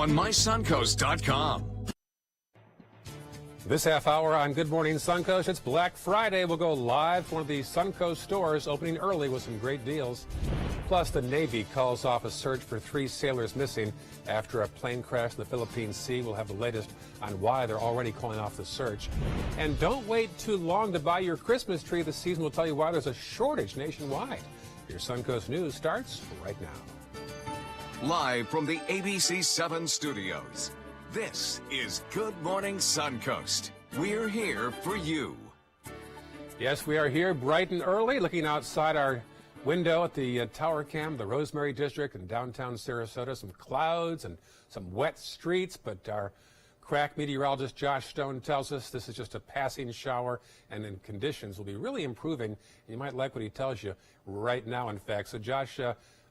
on mysuncoast.com. This half hour on Good Morning Suncoast, it's Black Friday. We'll go live to one of the Suncoast stores opening early with some great deals. Plus, the Navy calls off a search for 3 sailors missing after a plane crash in the Philippine Sea. We'll have the latest on why they're already calling off the search. And don't wait too long to buy your Christmas tree. The season will tell you why there's a shortage nationwide. Your Suncoast News starts right now. Live from the ABC 7 studios, this is Good Morning Suncoast. We're here for you. Yes, we are here bright and early, looking outside our window at the Tower Cam, the Rosemary District in downtown Sarasota. Some clouds and some wet streets, but our crack meteorologist Josh Stone tells us this is just a passing shower, and then conditions will be really improving. You might like what he tells you right now, in fact. So, Josh,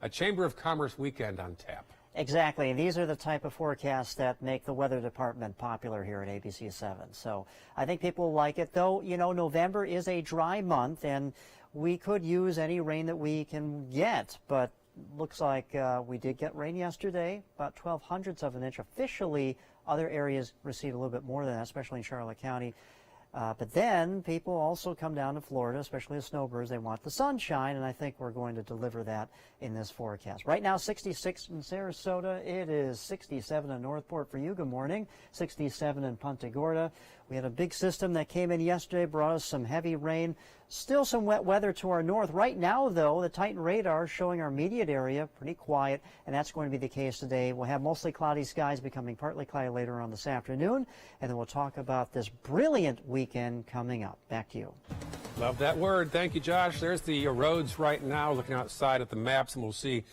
a Chamber of Commerce weekend on tap. Exactly. These are the type of forecasts that make the weather department popular here at ABC 7. So I think people will like it, though. You know, November is a dry month, and we could use any rain that we can get, but looks like we did get rain yesterday, about 0.12 of an inch. Officially, other areas received a little bit more than that, especially in Charlotte County. But then people also come down to Florida, especially the snowbirds. They want the sunshine, and I think we're going to deliver that in this forecast. Right now, 66 in Sarasota. It is 67 in Northport for you. Good morning. 67 in Punta Gorda. We had a big system that came in yesterday, brought us some heavy rain. Still some wet weather to our north. Right now, though, the Titan radar is showing our immediate area pretty quiet, and that's going to be the case today. We'll have mostly cloudy skies becoming partly cloudy later on this afternoon, and then we'll talk about this brilliant weekend coming up. Back to you. Love that word. Thank you, Josh. There's the roads right now, looking outside at the maps, and we'll see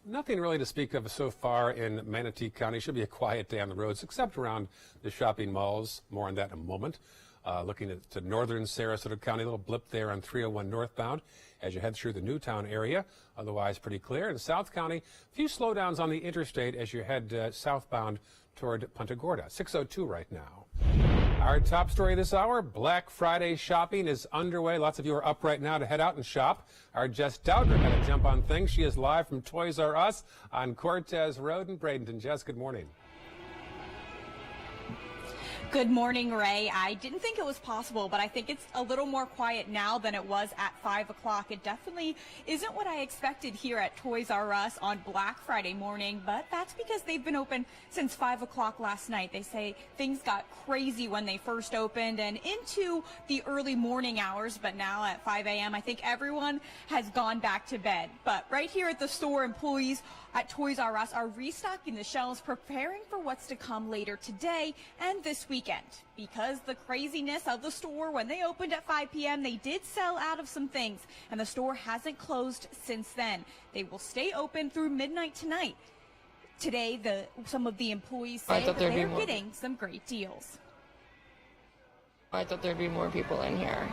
nothing really to speak of so far in Manatee County. Should be a quiet day on the roads, except around the shopping malls. More on that in a moment. Looking to northern Sarasota County, a little blip there on 301 northbound as you head through the Newtown area. Otherwise, pretty clear. In South County, a few slowdowns on the interstate as you head southbound toward Punta Gorda. 6:02 right now. Our top story this hour, Black Friday shopping is underway. Lots of you are up right now to head out and shop. Our Jess Dowdler had to jump on things. She is live from Toys R Us on Cortez Road in Bradenton. Jess, good morning. Good morning, Ray. I didn't think it was possible, but I think it's a little more quiet now than it was at 5 o'clock. It definitely isn't what I expected here at Toys R Us on Black Friday morning, but that's because they've been open since 5 o'clock last night. They say things got crazy when they first opened and into the early morning hours, but now at 5 a.m., I think everyone has gone back to bed. But right here at the store, employees at Toys R Us are restocking the shelves, preparing for what's to come later today and this weekend. Because the craziness of the store, when they opened at 5 p.m., they did sell out of some things, and the store hasn't closed since then. They will stay open through midnight tonight. Today, some of the employees say that they're getting some great deals. I thought there'd be more people in here.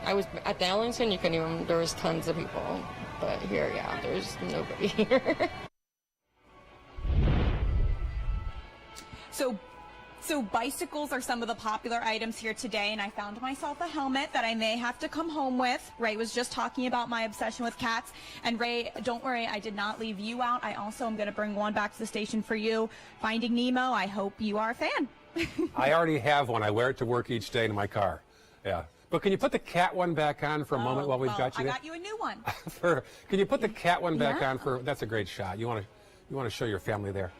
I was at the Ellington, there was tons of people, but here, yeah, there's nobody here. So bicycles are some of the popular items here today, and I found myself a helmet that I may have to come home with. Ray was just talking about my obsession with cats, and Ray, don't worry, I did not leave you out. I also am going to bring one back to the station for you. Finding Nemo, I hope you are a fan. I already have one. I wear it to work each day in my car. Yeah. But can you put the cat one back on for a moment while we've got you there? I got you a new one. Can you put the cat one back on for? That's a great shot. You want to show your family there.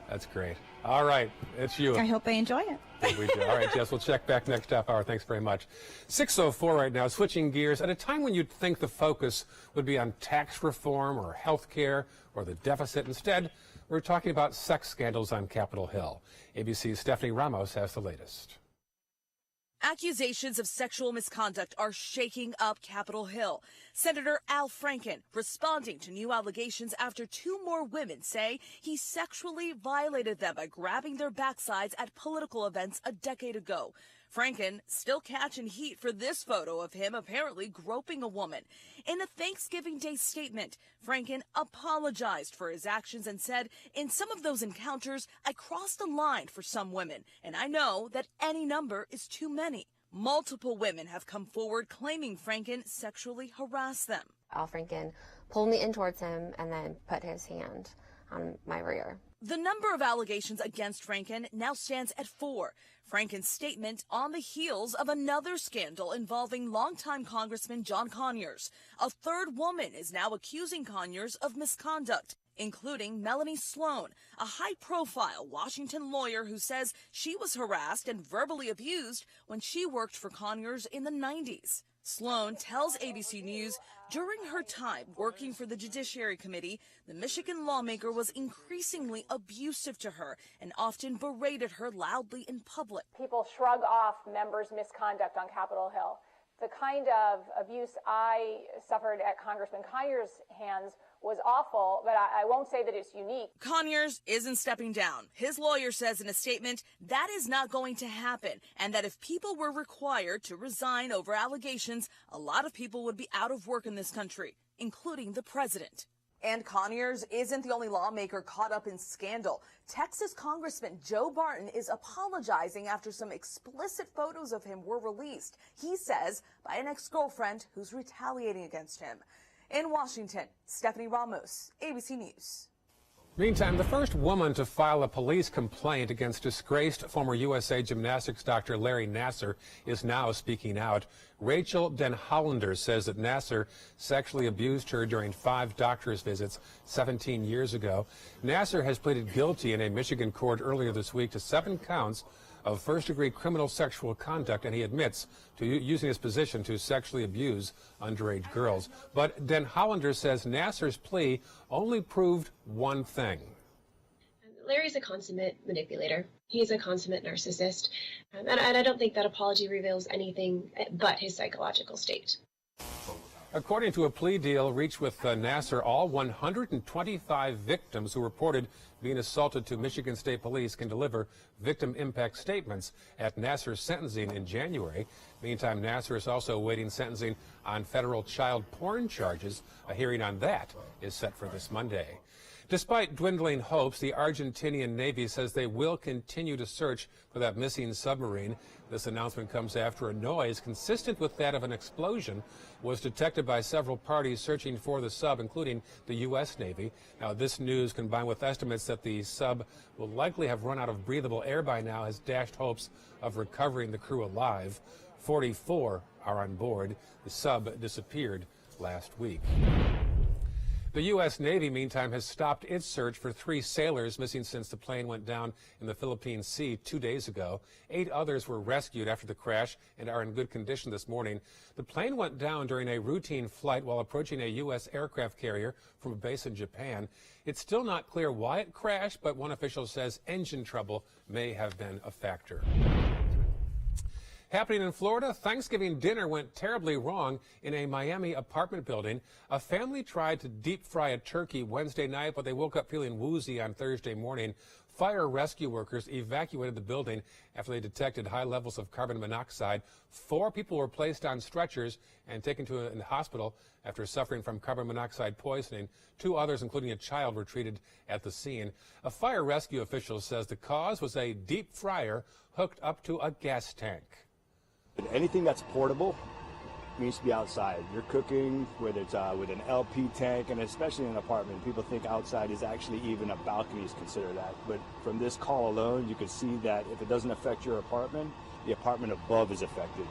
That's great. All right, it's you. I hope they enjoy it. We do. All right, Jess, we'll check back next half hour. Thanks very much. 6:04 right now, switching gears. At a time when you'd think the focus would be on tax reform or health care or the deficit, instead, we're talking about sex scandals on Capitol Hill. ABC's Stephanie Ramos has the latest. Accusations of sexual misconduct are shaking up Capitol Hill. Senator Al Franken responding to new allegations after 2 more women say he sexually violated them by grabbing their backsides at political events a decade ago. Franken still catching heat for this photo of him apparently groping a woman. In a Thanksgiving Day statement, Franken apologized for his actions and said, "In some of those encounters, I crossed the line for some women, and I know that any number is too many." Multiple women have come forward claiming Franken sexually harassed them. Al Franken pulled me in towards him and then put his hand on my rear. The number of allegations against Franken now stands at 4. Franken's statement on the heels of another scandal involving longtime Congressman John Conyers. A third woman is now accusing Conyers of misconduct, including Melanie Sloan, a high-profile Washington lawyer who says she was harassed and verbally abused when she worked for Conyers in the 90s. Sloan tells ABC News during her time working for the Judiciary Committee, the Michigan lawmaker was increasingly abusive to her and often berated her loudly in public. People shrug off members' misconduct on Capitol Hill. The kind of abuse I suffered at Congressman Conyers' hands was awful, but I won't say that it's unique. Conyers isn't stepping down. His lawyer says in a statement that is not going to happen, and that if people were required to resign over allegations, a lot of people would be out of work in this country, including the president. And Conyers isn't the only lawmaker caught up in scandal. Texas Congressman Joe Barton is apologizing after some explicit photos of him were released, he says, by an ex-girlfriend who's retaliating against him. In Washington, Stephanie Ramos, ABC News. Meantime, the first woman to file a police complaint against disgraced former USA gymnastics doctor Larry Nassar is now speaking out. Rachel Den Hollander says that Nassar sexually abused her during 5 doctor's visits 17 years ago. Nassar has pleaded guilty in a Michigan court earlier this week to 7 counts of first-degree criminal sexual conduct, and he admits to using his position to sexually abuse underage girls. But Den Hollander says Nassar's plea only proved one thing. Larry's a consummate manipulator. He's a consummate narcissist, and I don't think that apology reveals anything but his psychological state. According to a plea deal reached with Nassar, all 125 victims who reported being assaulted to Michigan State Police can deliver victim impact statements at Nassar's sentencing in January. Meantime, Nassar is also awaiting sentencing on federal child porn charges. A hearing on that is set for this Monday. Despite dwindling hopes, the Argentinian Navy says they will continue to search for that missing submarine. This announcement comes after a noise consistent with that of an explosion was detected by several parties searching for the sub, including the U.S. Navy. Now, this news, combined with estimates that the sub will likely have run out of breathable air by now, has dashed hopes of recovering the crew alive. 44 are on board. The sub disappeared last week. The U.S. Navy, meantime, has stopped its search for 3 sailors missing since the plane went down in the Philippine Sea 2 days ago. 8 others were rescued after the crash and are in good condition this morning. The plane went down during a routine flight while approaching a U.S. aircraft carrier from a base in Japan. It's still not clear why it crashed, but one official says engine trouble may have been a factor. Happening in Florida, Thanksgiving dinner went terribly wrong in a Miami apartment building. A family tried to deep fry a turkey Wednesday night, but they woke up feeling woozy on Thursday morning. Fire rescue workers evacuated the building after they detected high levels of carbon monoxide. 4 people were placed on stretchers and taken to a hospital after suffering from carbon monoxide poisoning. 2 others, including a child, were treated at the scene. A fire rescue official says the cause was a deep fryer hooked up to a gas tank. Anything that's portable needs to be outside. You're cooking, whether it's with an LP tank, and especially in an apartment, people think outside is actually even a balcony is considered that. But from this call alone, you can see that if it doesn't affect your apartment, the apartment above is affected.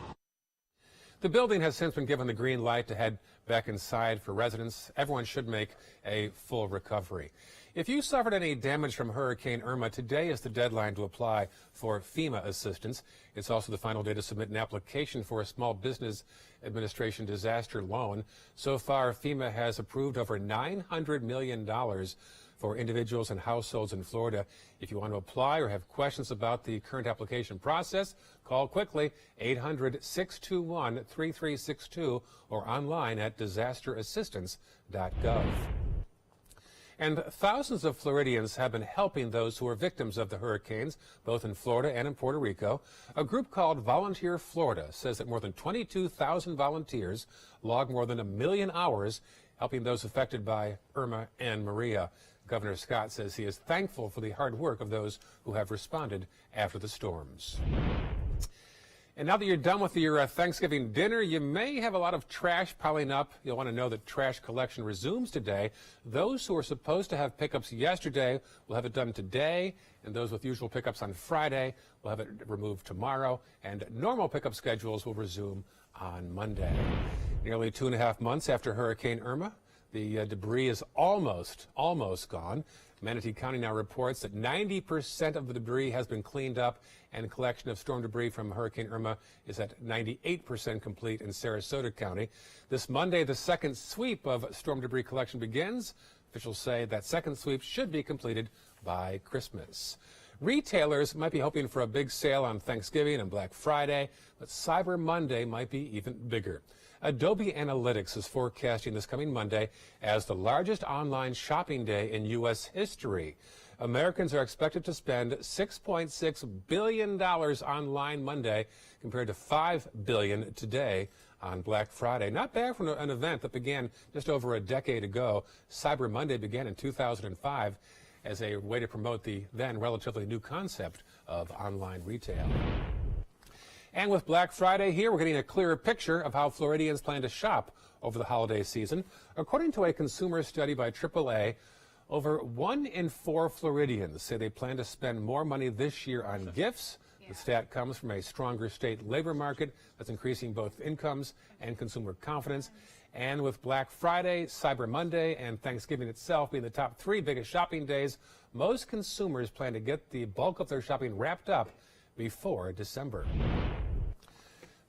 The building has since been given the green light to head back inside for residents. Everyone should make a full recovery. If you suffered any damage from Hurricane Irma, today is the deadline to apply for FEMA assistance. It's also the final day to submit an application for a Small Business Administration disaster loan. So far, FEMA has approved over $900 million for individuals and households in Florida. If you want to apply or have questions about the current application process, call quickly 800-621-3362 or online at disasterassistance.gov. And thousands of Floridians have been helping those who are victims of the hurricanes, both in Florida and in Puerto Rico. A group called Volunteer Florida says that more than 22,000 volunteers logged more than 1 million hours helping those affected by Irma and Maria. Governor Scott says he is thankful for the hard work of those who have responded after the storms. And now that you're done with your Thanksgiving dinner, you may have a lot of trash piling up. You'll want to know that trash collection resumes today. Those who were supposed to have pickups yesterday will have it done today, and those with usual pickups on Friday will have it removed tomorrow, and normal pickup schedules will resume on Monday. Nearly 2.5 months after Hurricane Irma, the debris is almost gone. Manatee County now reports that 90% of the debris has been cleaned up, and collection of storm debris from Hurricane Irma is at 98% complete in Sarasota County. This Monday, the second sweep of storm debris collection begins. Officials say that second sweep should be completed by Christmas. Retailers might be hoping for a big sale on Thanksgiving and Black Friday, but Cyber Monday might be even bigger. Adobe Analytics is forecasting this coming Monday as the largest online shopping day in U.S. history. Americans are expected to spend $6.6 billion online Monday compared to $5 billion today on Black Friday. Not bad for an event that began just over a decade ago. Cyber Monday began in 2005 as a way to promote the then relatively new concept of online retail. And with Black Friday here, we're getting a clearer picture of how Floridians plan to shop over the holiday season. According to a consumer study by AAA, over 1 in 4 Floridians say they plan to spend more money this year on gifts. The stat comes from a stronger state labor market that's increasing both incomes and consumer confidence. And with Black Friday, Cyber Monday, and Thanksgiving itself being the top 3 biggest shopping days, most consumers plan to get the bulk of their shopping wrapped up before December.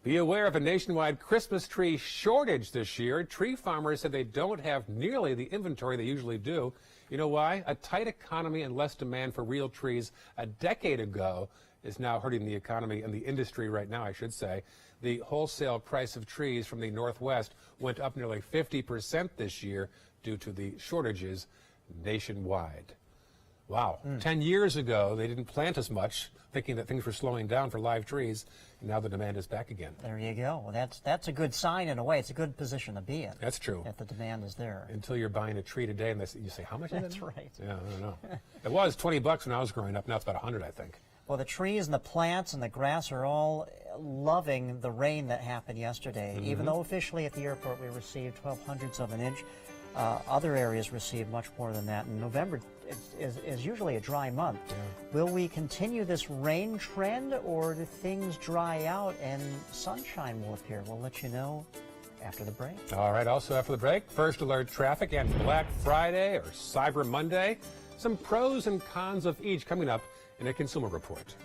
Be aware of a nationwide Christmas tree shortage this year. Tree farmers said they don't have nearly the inventory they usually do. You know why? A tight economy and less demand for real trees a decade ago is now hurting the economy and the industry right now, I should say. The wholesale price of trees from the Northwest went up nearly 50% this year due to the shortages nationwide. Wow. 10 years ago, they didn't plant as much, thinking that things were slowing down for live trees, and now the demand is back again. There you go. Well, that's a good sign in a way. It's a good position to be in. That's true. That the demand is there. Until you're buying a tree today, and you say, how much is it? That's right. Yeah, I don't know. It was $20 when I was growing up. Now it's about $100, I think. Well, the trees and the plants and the grass are all loving the rain that happened yesterday. Even though officially at the airport we received 0.12 of an inch, other areas received much more than that. And November is usually a dry month. Yeah. Will we continue this rain trend, or do things dry out and sunshine will appear? We'll let you know after the break. All right, also after the break, first alert traffic and Black Friday or Cyber Monday. Some pros and cons of each coming up in a Consumer Report.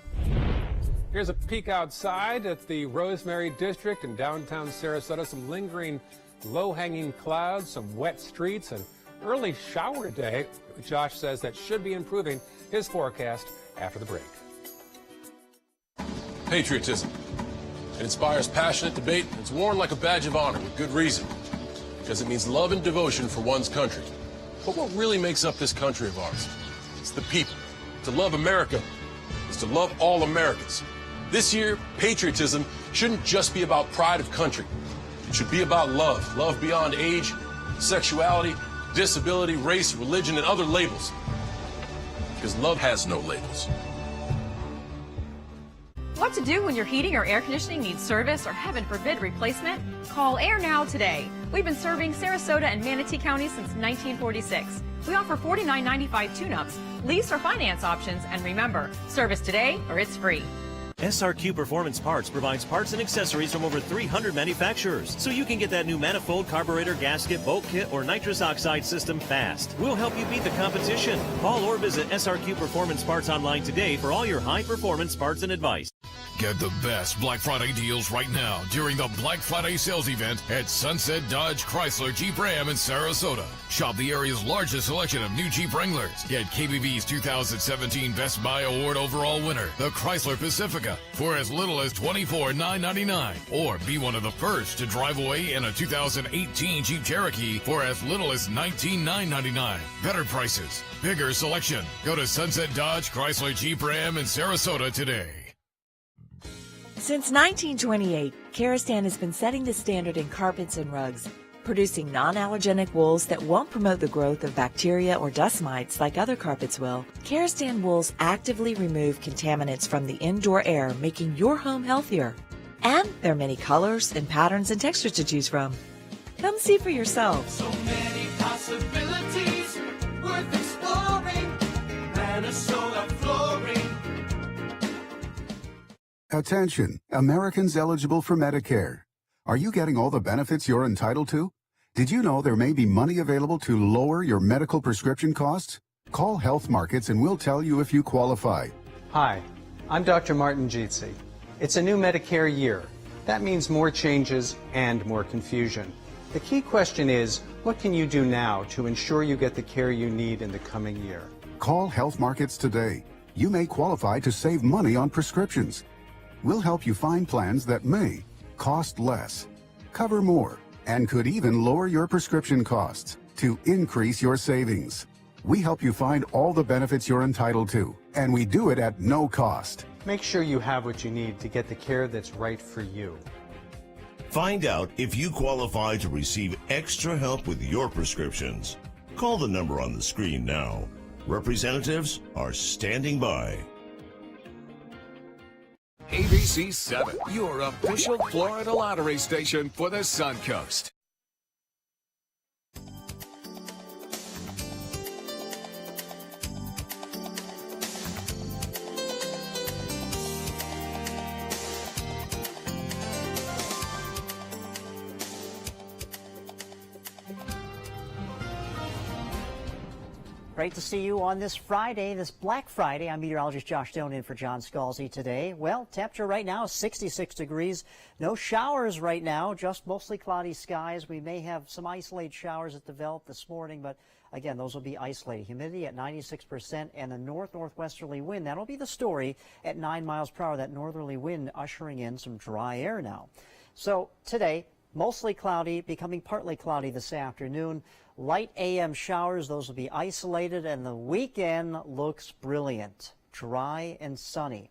Here's a peek outside at the Rosemary District in downtown Sarasota. Some lingering low-hanging clouds, some wet streets, and early shower day. Josh says that should be improving. His forecast after the break. Patriotism. It inspires passionate debate, and it's worn like a badge of honor with good reason. Because it means love and devotion for one's country. But what really makes up this country of ours? It's the people. To love America is to love all Americans. This year, patriotism shouldn't just be about pride of country. It should be about love. Love beyond age, sexuality, disability, race, religion, and other labels. Because love has no labels. What to do when your heating or air conditioning needs service or, heaven forbid, replacement? Call Air Now today. We've been serving Sarasota and Manatee County since 1946. We offer $49.95 tune-ups, lease or finance options, and remember, service today or it's free. SRQ Performance Parts provides parts and accessories from over 300 manufacturers, so you can get that new manifold, carburetor, gasket, bolt kit, or nitrous oxide system fast. We'll help you beat the competition. Call or visit SRQ Performance Parts online today for all your high-performance parts and advice. Get the best Black Friday deals right now during the Black Friday sales event at Sunset Dodge Chrysler Jeep Ram in Sarasota. Shop the area's largest selection of new Jeep Wranglers. Get KBB's 2017 Best Buy Award overall winner, the Chrysler Pacifica, for as little as $24,999. Or be one of the first to drive away in a 2018 Jeep Cherokee for as little as $19,999. Better prices, bigger selection. Go to Sunset Dodge Chrysler Jeep Ram in Sarasota today. Since 1928, Karastan has been setting the standard in carpets and rugs, producing non-allergenic wools that won't promote the growth of bacteria or dust mites like other carpets will. Karastan wools actively remove contaminants from the indoor air, making your home healthier. And there are many colors and patterns and textures to choose from. Come see for yourself. So many possibilities worth exploring. Minnesota Flooring. Attention, Americans eligible for Medicare. Are you getting all the benefits you're entitled to? Did you know there may be money available to lower your medical prescription costs? Call Health Markets and we'll tell you if you qualify. Hi, I'm Dr. Martin Jeetsi. It's a new Medicare year. That means more changes and more confusion. The key question is, what can you do now to ensure you get the care you need in the coming year? Call Health Markets today. You may qualify to save money on prescriptions. We'll help you find plans that may cost less, cover more, and could even lower your prescription costs to increase your savings. We help you find all the benefits you're entitled to, and we do it at no cost. Make sure you have what you need to get the care that's right for you. Find out if you qualify to receive extra help with your prescriptions. Call the number on the screen now. Representatives are standing by. ABC 7, your official Florida lottery station for the Suncoast. Great to see you on this Friday, this Black Friday. I'm meteorologist Josh Stone in for John Scalzi today. Well, temperature right now is 66 degrees. No showers right now, just mostly cloudy skies. We may have some isolated showers that developed this morning, but again, those will be isolated. Humidity at 96% and a north-northwesterly wind. That'll be the story at 9 miles per hour, that northerly wind ushering in some dry air now. So today, mostly cloudy, becoming partly cloudy this afternoon. Light AM showers, those will be isolated, and the weekend looks brilliant, dry and sunny.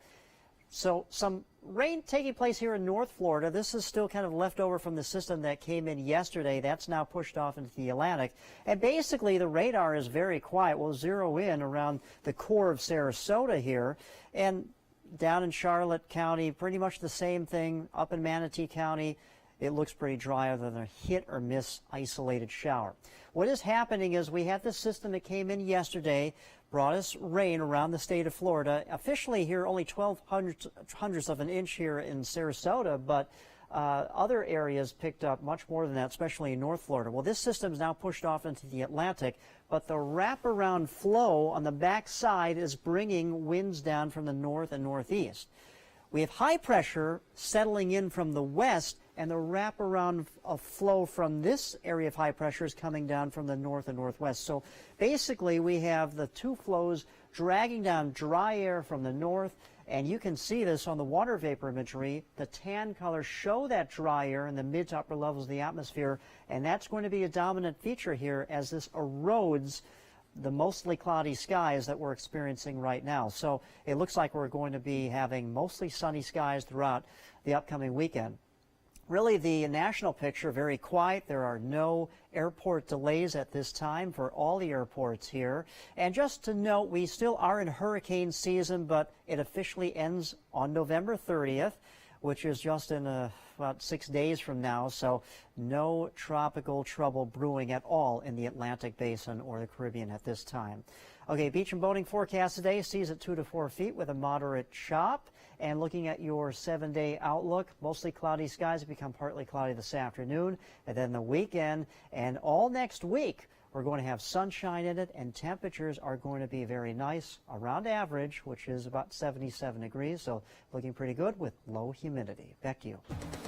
So some rain taking place here in North Florida. This is still kind of left over from the system that came in yesterday. That's now pushed off into the Atlantic. And basically the radar is very quiet. We'll zero in around the core of Sarasota here. And down in Charlotte County, pretty much the same thing. Up in Manatee County, it looks pretty dry other than a hit or miss isolated shower. What is happening is we had this system that came in yesterday, brought us rain around the state of Florida. Officially here, only 0.12 of an inch here in Sarasota, but other areas picked up much more than that, especially in North Florida. Well, this system is now pushed off into the Atlantic, but the wraparound flow on the back side is bringing winds down from the north and northeast. We have high pressure settling in from the west, and the wraparound of flow from this area of high pressure is coming down from the north and northwest. So basically we have the two flows dragging down dry air from the north, and you can see this on the water vapor imagery. The tan colors show that dry air in the mid to upper levels of the atmosphere, and that's going to be a dominant feature here as this erodes the mostly cloudy skies that we're experiencing right now. So it looks like we're going to be having mostly sunny skies throughout the upcoming weekend. Really, the national picture, very quiet. There are no airport delays at this time for all the airports here. And just to note, we still are in hurricane season, but it officially ends on November 30th, which is just in about 6 days from now. So no tropical trouble brewing at all in the Atlantic Basin or the Caribbean at this time. Okay, beach and boating forecast today, seas at 2 to 4 feet with a moderate chop. And looking at your 7-day outlook, mostly cloudy skies become partly cloudy this afternoon. And then the weekend and all next week, we're going to have sunshine in it, and temperatures are going to be very nice, around average, which is about 77 degrees. So looking pretty good with low humidity. Back to you.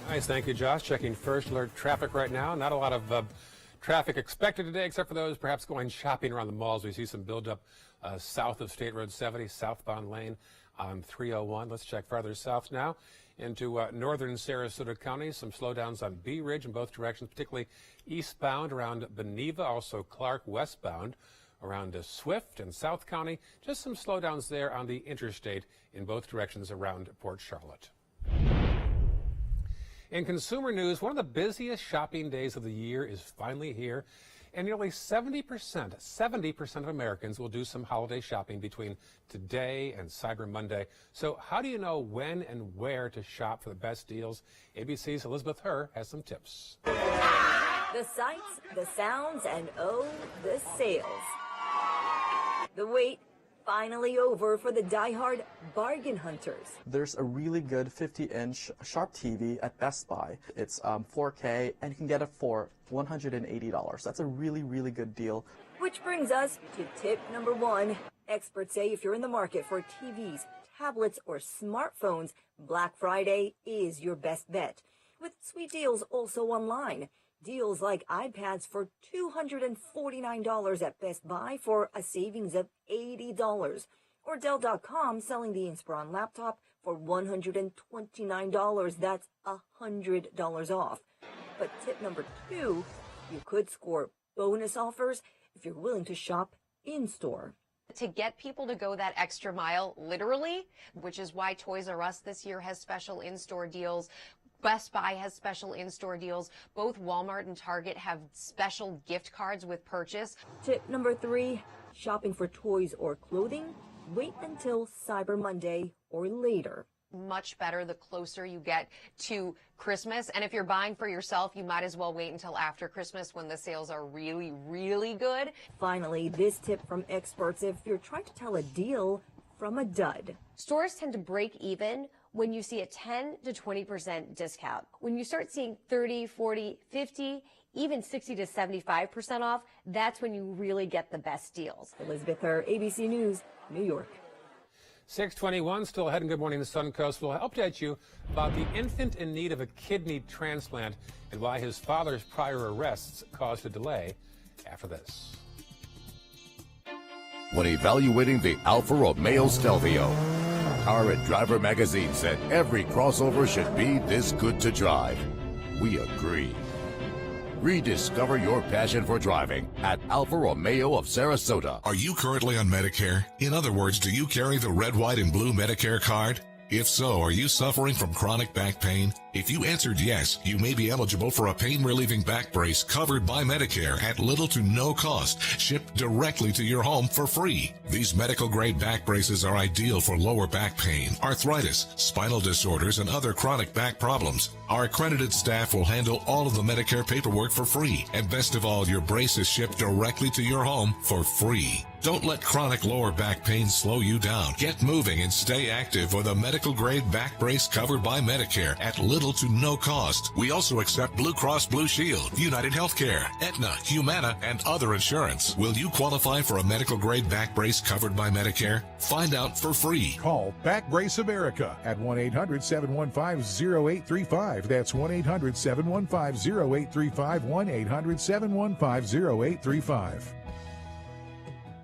Nice. Thank you, Josh. Checking first alert traffic right now. Not a lot of traffic expected today, except for those perhaps going shopping around the malls. We see some buildup south of State Road 70, southbound lane on 301. Let's check farther south now into northern Sarasota County. Some slowdowns on Bee Ridge in both directions, particularly eastbound around Beneva, also Clark westbound around Swift and South County. Just some slowdowns there on the interstate in both directions around Port Charlotte. In consumer news, one of the busiest shopping days of the year is finally here. And nearly 70% of Americans will do some holiday shopping between today and Cyber Monday. So how do you know when and where to shop for the best deals? ABC's Elizabeth Herr has some tips. The sights, the sounds, and oh, the sales. The wait finally over for the diehard bargain hunters. There's a really good 50-inch Sharp TV at Best Buy. It's 4K, and you can get it for $180. That's a really, really good deal. Which brings us to tip number 1. Experts say if you're in the market for TVs, tablets, or smartphones, Black Friday is your best bet. With sweet deals also online. Deals like iPads for $249 at Best Buy for a savings of $80. Or Dell.com selling the Inspiron laptop for $129. That's $100 off. But tip number 2, you could score bonus offers if you're willing to shop in-store. To get people to go that extra mile, literally, which is why Toys R Us this year has special in-store deals. Best Buy has special in-store deals. Both Walmart and Target have special gift cards with purchase. Tip number 3, shopping for toys or clothing, wait until Cyber Monday or later. Much better the closer you get to Christmas. And if you're buying for yourself, you might as well wait until after Christmas when the sales are really, really good. Finally, this tip from experts if you're trying to tell a deal from a dud. Stores tend to break even when you see a 10 to 20% discount. When you start seeing 30, 40, 50, even 60 to 75% off, that's when you really get the best deals. Elizabeth Herr, ABC News, New York. 621, still ahead in Good Morning the Suncoast. We'll update you about the infant in need of a kidney transplant and why his father's prior arrests caused a delay after this. When evaluating the Alfa Romeo Stelvio, Car and Driver magazine said every crossover should be this good to drive. We agree. Rediscover your passion for driving at Alfa Romeo of Sarasota. Are you currently on Medicare? In other words, do you carry the red, white, and blue Medicare card? If so, are you suffering from chronic back pain? If you answered yes, you may be eligible for a pain-relieving back brace covered by Medicare at little to no cost, shipped directly to your home for free. These medical-grade back braces are ideal for lower back pain, arthritis, spinal disorders, and other chronic back problems. Our accredited staff will handle all of the Medicare paperwork for free. And best of all, your brace is shipped directly to your home for free. Don't let chronic lower back pain slow you down. Get moving and stay active with a medical-grade back brace covered by Medicare at little to no cost. We also accept Blue Cross Blue Shield, United Healthcare, Aetna, Humana, and other insurance. Will you qualify for a medical-grade back brace covered by Medicare? Find out for free. Call Back Brace America at 1-800-715-0835. That's 1-800-715-0835, 1-800-715-0835.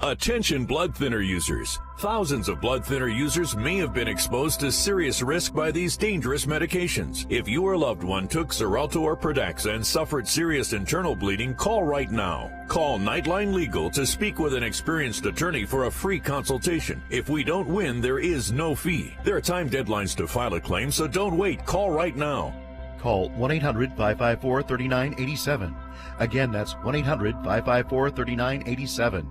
Attention blood thinner users. Thousands of blood thinner users may have been exposed to serious risk by these dangerous medications. If your loved one took Xarelto or Pradaxa and suffered serious internal bleeding, call right now. Call Nightline Legal to speak with an experienced attorney for a free consultation. If we don't win, there is no fee. There are time deadlines to file a claim, so don't wait. Call right now. Call 1-800-554-3987. Again, that's 1-800-554-3987.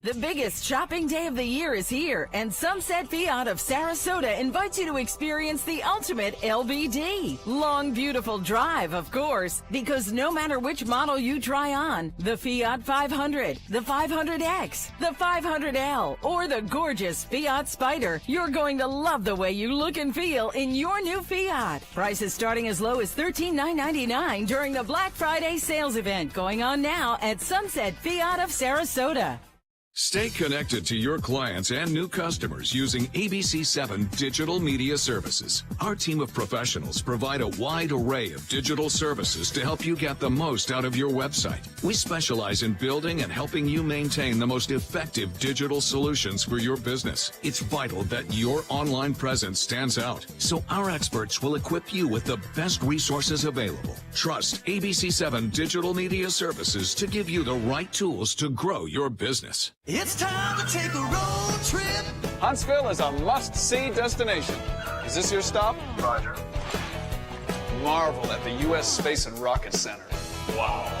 The biggest shopping day of the year is here, and Sunset Fiat of Sarasota invites you to experience the ultimate LBD. Long, beautiful drive, of course, because no matter which model you try on, the Fiat 500, the 500X, the 500L, or the gorgeous Fiat Spider, you're going to love the way you look and feel in your new Fiat. Prices starting as low as $13,999 during the Black Friday sales event going on now at Sunset Fiat of Sarasota. Stay connected to your clients and new customers using ABC7 Digital Media Services. Our team of professionals provide a wide array of digital services to help you get the most out of your website. We specialize in building and helping you maintain the most effective digital solutions for your business. It's vital that your online presence stands out, so our experts will equip you with the best resources available. Trust ABC7 Digital Media Services to give you the right tools to grow your business. It's time to take a road trip. Huntsville is a must-see destination. Is this your stop? Roger. Marvel at the U.S. Space and Rocket Center. Wow.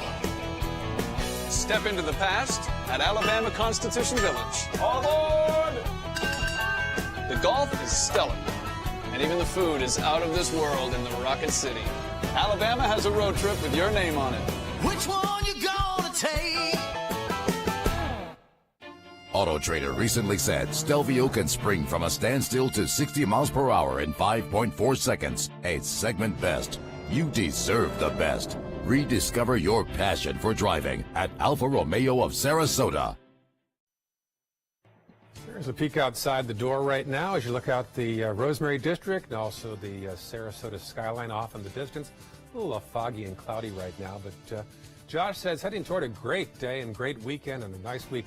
Step into the past at Alabama Constitution Village. All aboard! The golf is stellar, and even the food is out of this world in the Rocket City. Alabama has a road trip with your name on it. Which one you gonna take? Auto Trader recently said Stelvio can spring from a standstill to 60 miles per hour in 5.4 seconds. A segment best. You deserve the best. Rediscover your passion for driving at Alfa Romeo of Sarasota. There's a peek outside the door right now as you look out the Rosemary District and also the Sarasota skyline off in the distance. A little foggy and cloudy right now, but Josh says heading toward a great day and great weekend and a nice week.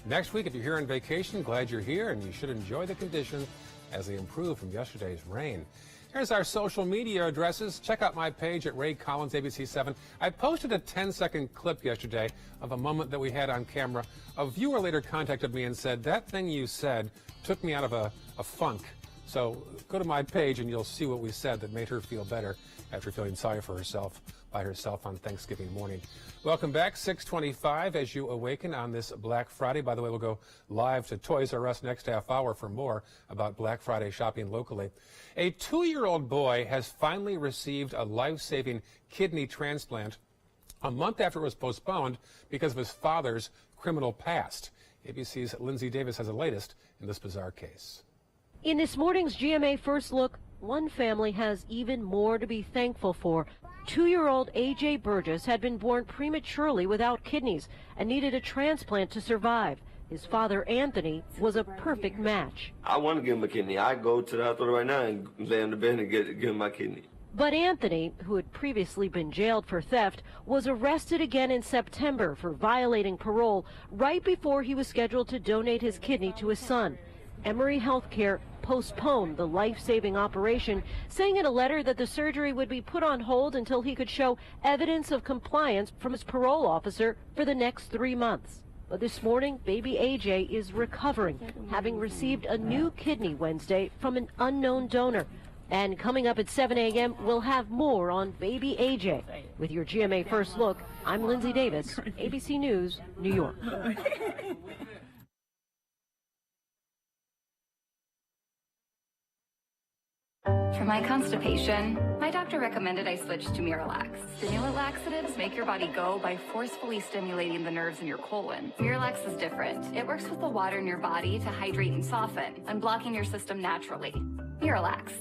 Next week, if you're here on vacation, glad you're here, and you should enjoy the conditions as they improve from yesterday's rain. Here's our social media addresses. Check out my page at Ray Collins, ABC7. I posted a 10-second clip yesterday of a moment that we had on camera. A viewer later contacted me and said, that thing you said took me out of a funk. So go to my page and you'll see what we said that made her feel better after feeling sorry for herself by herself on Thanksgiving morning. Welcome back, 6:25 as you awaken on this Black Friday. By the way, we'll go live to Toys R Us next half hour for more about Black Friday shopping locally. A 2-year-old boy has finally received a life-saving kidney transplant a month after it was postponed because of his father's criminal past. ABC's Lindsay Davis has the latest in this bizarre case. In this morning's GMA First Look, one family has even more to be thankful for. 2-year-old A.J. Burgess had been born prematurely without kidneys and needed a transplant to survive. His father, Anthony, was a perfect match. I want to give him a kidney. I go to the hospital right now and lay in the bed and give him my kidney. But Anthony, who had previously been jailed for theft, was arrested again in September for violating parole right before he was scheduled to donate his kidney to his son. Emory Healthcare postponed the life-saving operation, saying in a letter that the surgery would be put on hold until he could show evidence of compliance from his parole officer for the next 3 months. But this morning, baby AJ is recovering, having received a new kidney Wednesday from an unknown donor. And coming up at 7 a.m., we'll have more on baby AJ. With your GMA First Look, I'm Lindsay Davis, ABC News, New York. For my constipation, my doctor recommended I switch to Miralax. Stimulant laxatives make your body go by forcefully stimulating the nerves in your colon. Miralax is different. It works with the water in your body to hydrate and soften, unblocking your system naturally. Miralax.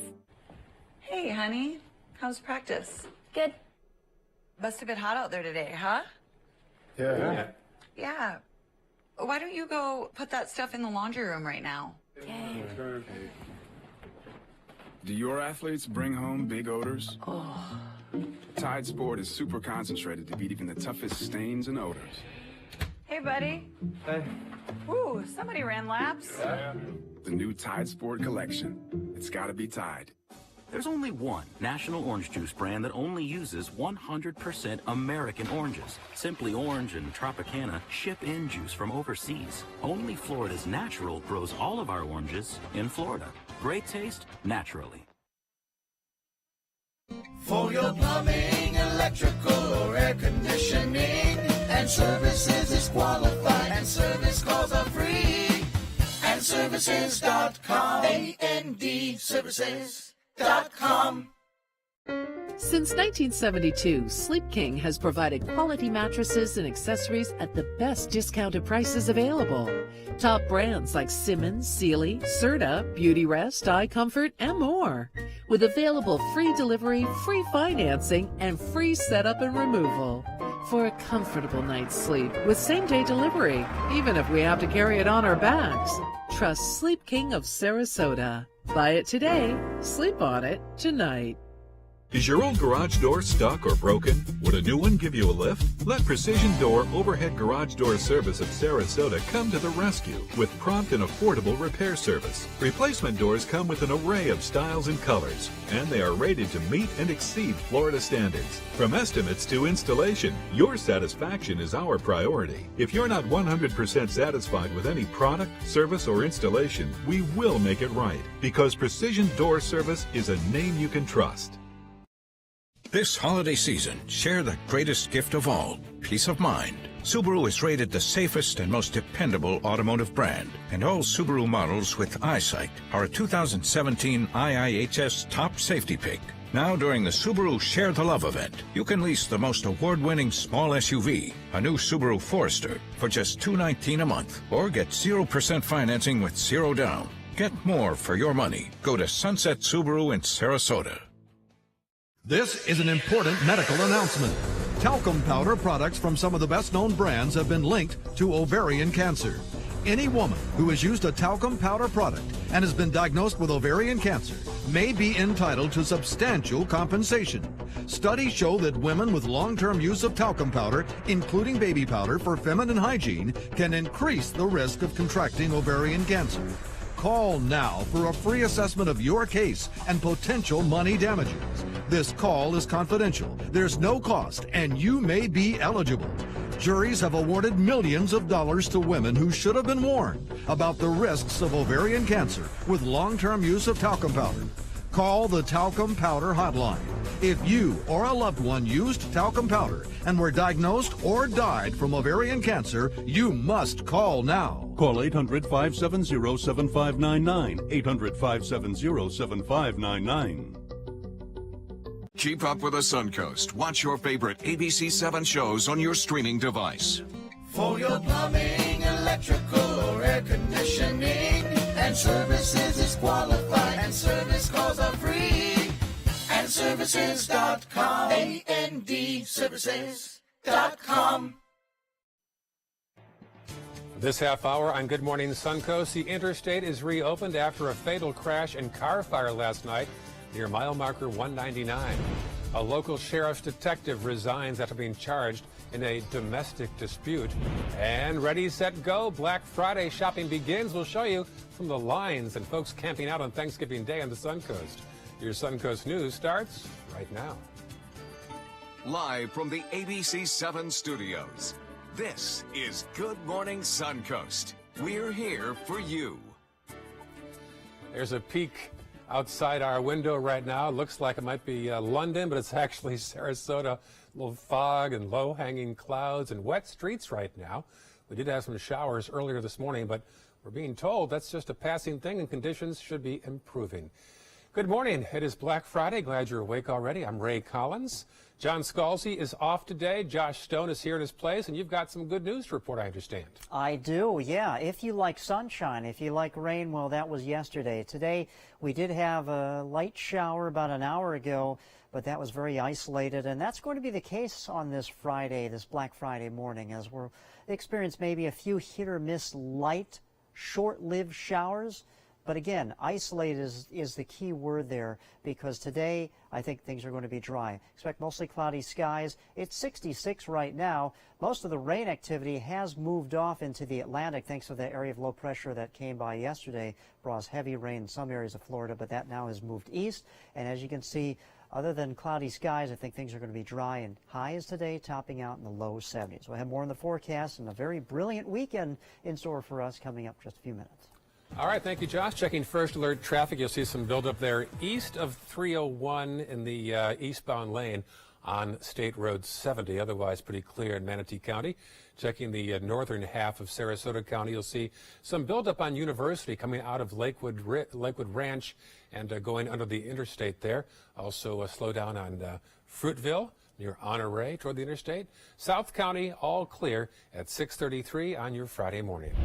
Hey, honey. How's practice? Good. Must have been hot out there today, huh? Yeah. Yeah. Why don't you go put that stuff in the laundry room right now? Okay. Do your athletes bring home big odors? Oh. Tide Sport is super concentrated to beat even the toughest stains and odors. Hey, buddy. Hey. Ooh, somebody ran laps. The new Tide Sport collection. It's gotta be Tide. There's only one national orange juice brand that only uses 100% American oranges. Simply Orange and Tropicana ship in juice from overseas. Only Florida's Natural grows all of our oranges in Florida. Great taste, naturally. For your plumbing, electrical, or air conditioning, and services is qualified, and service calls are free. And services.com, A-N-D, services.com. Since 1972, Sleep King has provided quality mattresses and accessories at the best discounted prices available. Top brands like Simmons, Sealy, Serta, Beautyrest, iComfort, and more. With available free delivery, free financing, and free setup and removal. For a comfortable night's sleep with same-day delivery, even if we have to carry it on our backs. Trust Sleep King of Sarasota. Buy it today, sleep on it tonight. Is your old garage door stuck or broken? Would a new one give you a lift? Let Precision Door Overhead Garage Door Service of Sarasota come to the rescue with prompt and affordable repair service. Replacement doors come with an array of styles and colors, and they are rated to meet and exceed Florida standards. From estimates to installation, your satisfaction is our priority. If you're not 100% satisfied with any product, service, or installation, we will make it right, because Precision Door Service is a name you can trust. This holiday season, share the greatest gift of all, peace of mind. Subaru is rated the safest and most dependable automotive brand, and all Subaru models with EyeSight are a 2017 IIHS top safety pick. Now during the Subaru Share the Love event, you can lease the most award-winning small SUV, a new Subaru Forester, for just $219 a month, or get 0% financing with zero down. Get more for your money. Go to Sunset Subaru in Sarasota. This is an important medical announcement. Talcum powder products from some of the best-known brands have been linked to ovarian cancer. Any woman who has used a talcum powder product and has been diagnosed with ovarian cancer may be entitled to substantial compensation. Studies show that women with long-term use of talcum powder, including baby powder for feminine hygiene, can increase the risk of contracting ovarian cancer. Call now for a free assessment of your case and potential money damages. This call is confidential. There's no cost, and you may be eligible. Juries have awarded millions of dollars to women who should have been warned about the risks of ovarian cancer with long-term use of talcum powder. Call the Talcum Powder Hotline. If you or a loved one used talcum powder and were diagnosed or died from ovarian cancer, you must call now. Call 800-570-7599. 800-570-7599. Keep up with the Suncoast. Watch your favorite ABC7 shows on your streaming device. For your plumbing, electrical, or air conditioning, and services is qualified, and service calls are free. And services.com. AND services.com. This half hour on Good Morning Suncoast, the interstate is reopened after a fatal crash and car fire last night near mile marker 199. A local sheriff's detective resigns after being charged in a domestic dispute. And ready, set, go. Black Friday shopping begins. We'll show you from the lines and folks camping out on Thanksgiving Day on the Suncoast. Your Suncoast News starts right now. Live from the ABC7 studios, this is Good Morning Suncoast. We're here for you. There's a peek outside our window right now. It looks like it might be London, but it's actually Sarasota. A little fog and low-hanging clouds and wet streets right now. We did have some showers earlier this morning, but we're being told that's just a passing thing and conditions should be improving. Good morning. It is Black Friday. Glad you're awake already. I'm Ray Collins. John Scalzi is off today. Josh Stone is here in his place, and you've got some good news to report, I understand. I do, yeah. If you like sunshine, if you like rain, well, that was yesterday. Today, we did have a light shower about an hour ago, but that was very isolated, and that's going to be the case on this Friday, this Black Friday morning, as we'll experience maybe a few hit-or-miss light, short-lived showers. But again, isolated is the key word there, because today I think things are going to be dry. Expect mostly cloudy skies. It's 66 right now. Most of the rain activity has moved off into the Atlantic thanks to the area of low pressure that came by yesterday. Brought us heavy rain in some areas of Florida, but that now has moved east. And as you can see, other than cloudy skies, I think things are going to be dry, and highs today topping out in the low 70s. We'll have more in the forecast and a very brilliant weekend in store for us coming up in just a few minutes. All right, thank you, Josh. Checking first alert traffic, you'll see some buildup there east of 301 in the eastbound lane on State Road 70. Otherwise, pretty clear in Manatee County. Checking the northern half of Sarasota County, you'll see some buildup on University coming out of Lakewood Ranch and going under the interstate there. Also a slowdown on Fruitville near Honore toward the interstate. South County, all clear at 6:33 on your Friday morning.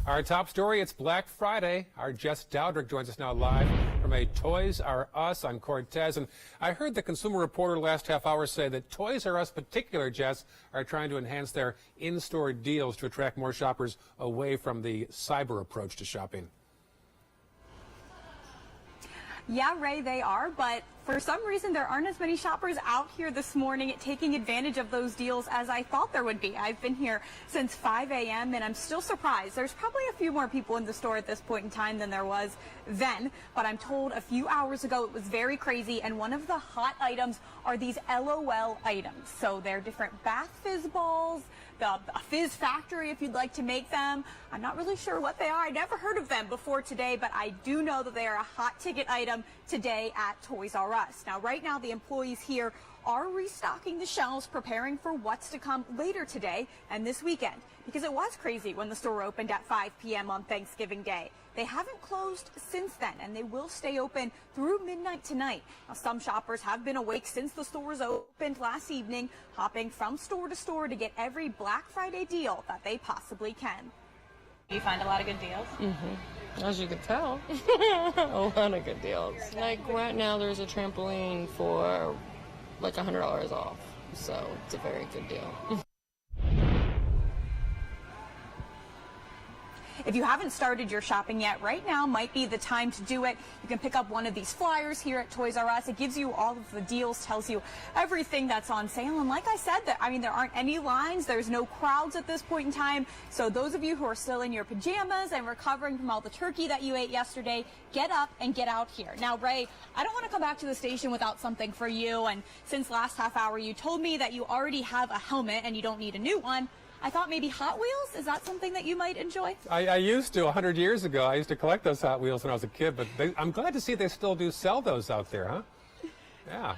Our top story, it's Black Friday. Our Jess Dowdrick joins us now live from a Toys R Us on Cortez. And I heard the Consumer Reporter last half hour say that Toys R Us particular, Jess, are trying to enhance their in-store deals to attract more shoppers away from the cyber approach to shopping. Yeah, Ray, they are, but for some reason there aren't as many shoppers out here this morning taking advantage of those deals as I thought there would be. I've been here since 5 a.m. and I'm still surprised. There's probably a few more people in the store at this point in time than there was then, but I'm told a few hours ago it was very crazy, and one of the hot items are these LOL items. So they're different bath fizz balls, a fizz factory if you'd like to make them. I'm not really sure what they are. I never heard of them before today, but I do know that they are a hot ticket item today at Toys R Us. Now, right now, the employees here are restocking the shelves, preparing for what's to come later today and this weekend, because it was crazy when the store opened at 5 p.m. on Thanksgiving Day. They haven't closed since then, and they will stay open through midnight tonight. Now, some shoppers have been awake since the stores opened last evening, hopping from store to store to get every Black Friday deal that they possibly can. Do you find a lot of good deals? Mm-hmm. As you can tell, a lot of good deals. Like right now, there's a trampoline for like $100 off, so it's a very good deal. If you haven't started your shopping yet, right now might be the time to do it. You can pick up one of these flyers here at Toys R Us. It gives you all of the deals, tells you everything that's on sale. And like I said, there aren't any lines. There's no crowds at this point in time. So those of you who are still in your pajamas and recovering from all the turkey that you ate yesterday, get up and get out here. Now, Ray, I don't want to come back to the station without something for you. And since last half hour, you told me that you already have a helmet and you don't need a new one. I thought maybe Hot Wheels, is that something that you might enjoy? I used to 100 years ago. I used to collect those Hot Wheels when I was a kid, but I'm glad to see they still do sell those out there, huh? Yeah.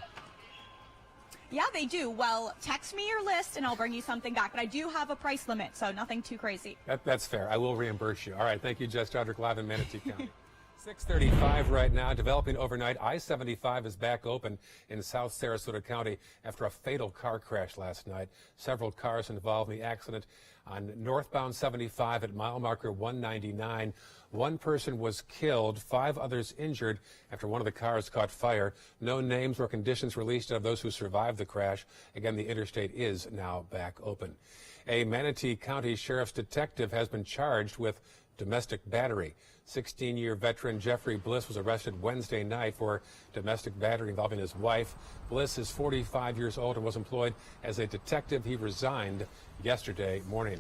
Yeah, they do. Well, text me your list and I'll bring you something back. But I do have a price limit, so nothing too crazy. That's fair. I will reimburse you. All right, thank you, Jess Dodrick, live in Manatee County. 6:35 right now. Developing overnight, I-75 is back open in South Sarasota County after a fatal car crash last night. Several cars involved in the accident on northbound 75 at mile marker 199. One person was killed, 5 others injured after one of the cars caught fire. No names or conditions released of those who survived the crash. Again, the interstate is now back open. A Manatee County Sheriff's detective has been charged with domestic battery. 16-year veteran Jeffrey Bliss was arrested Wednesday night for domestic battery involving his wife. Bliss is 45 years old and was employed as a detective. He resigned yesterday morning.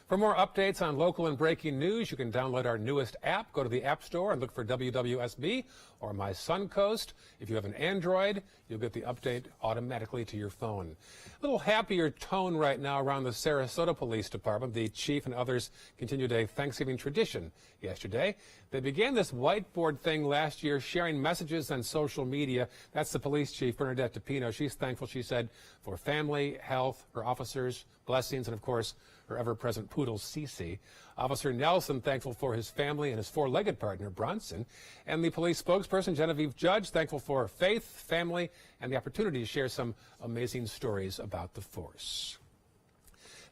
For more updates on local and breaking news, you can download our newest app. Go to the App Store and look for WWSB or My Suncoast. If you have an Android, you'll get the update automatically to your phone. A little happier tone right now around the Sarasota Police Department. The chief and others continued a Thanksgiving tradition yesterday. They began this whiteboard thing last year, sharing messages on social media. That's the police chief, Bernadette DePino. She's thankful, she said, for family, health, her officers, blessings, and of course, her ever-present poodle, Cece. Officer Nelson thankful for his family and his 4-legged partner, Bronson. And the police spokesperson, Genevieve Judge, thankful for faith, family, and the opportunity to share some amazing stories about the force.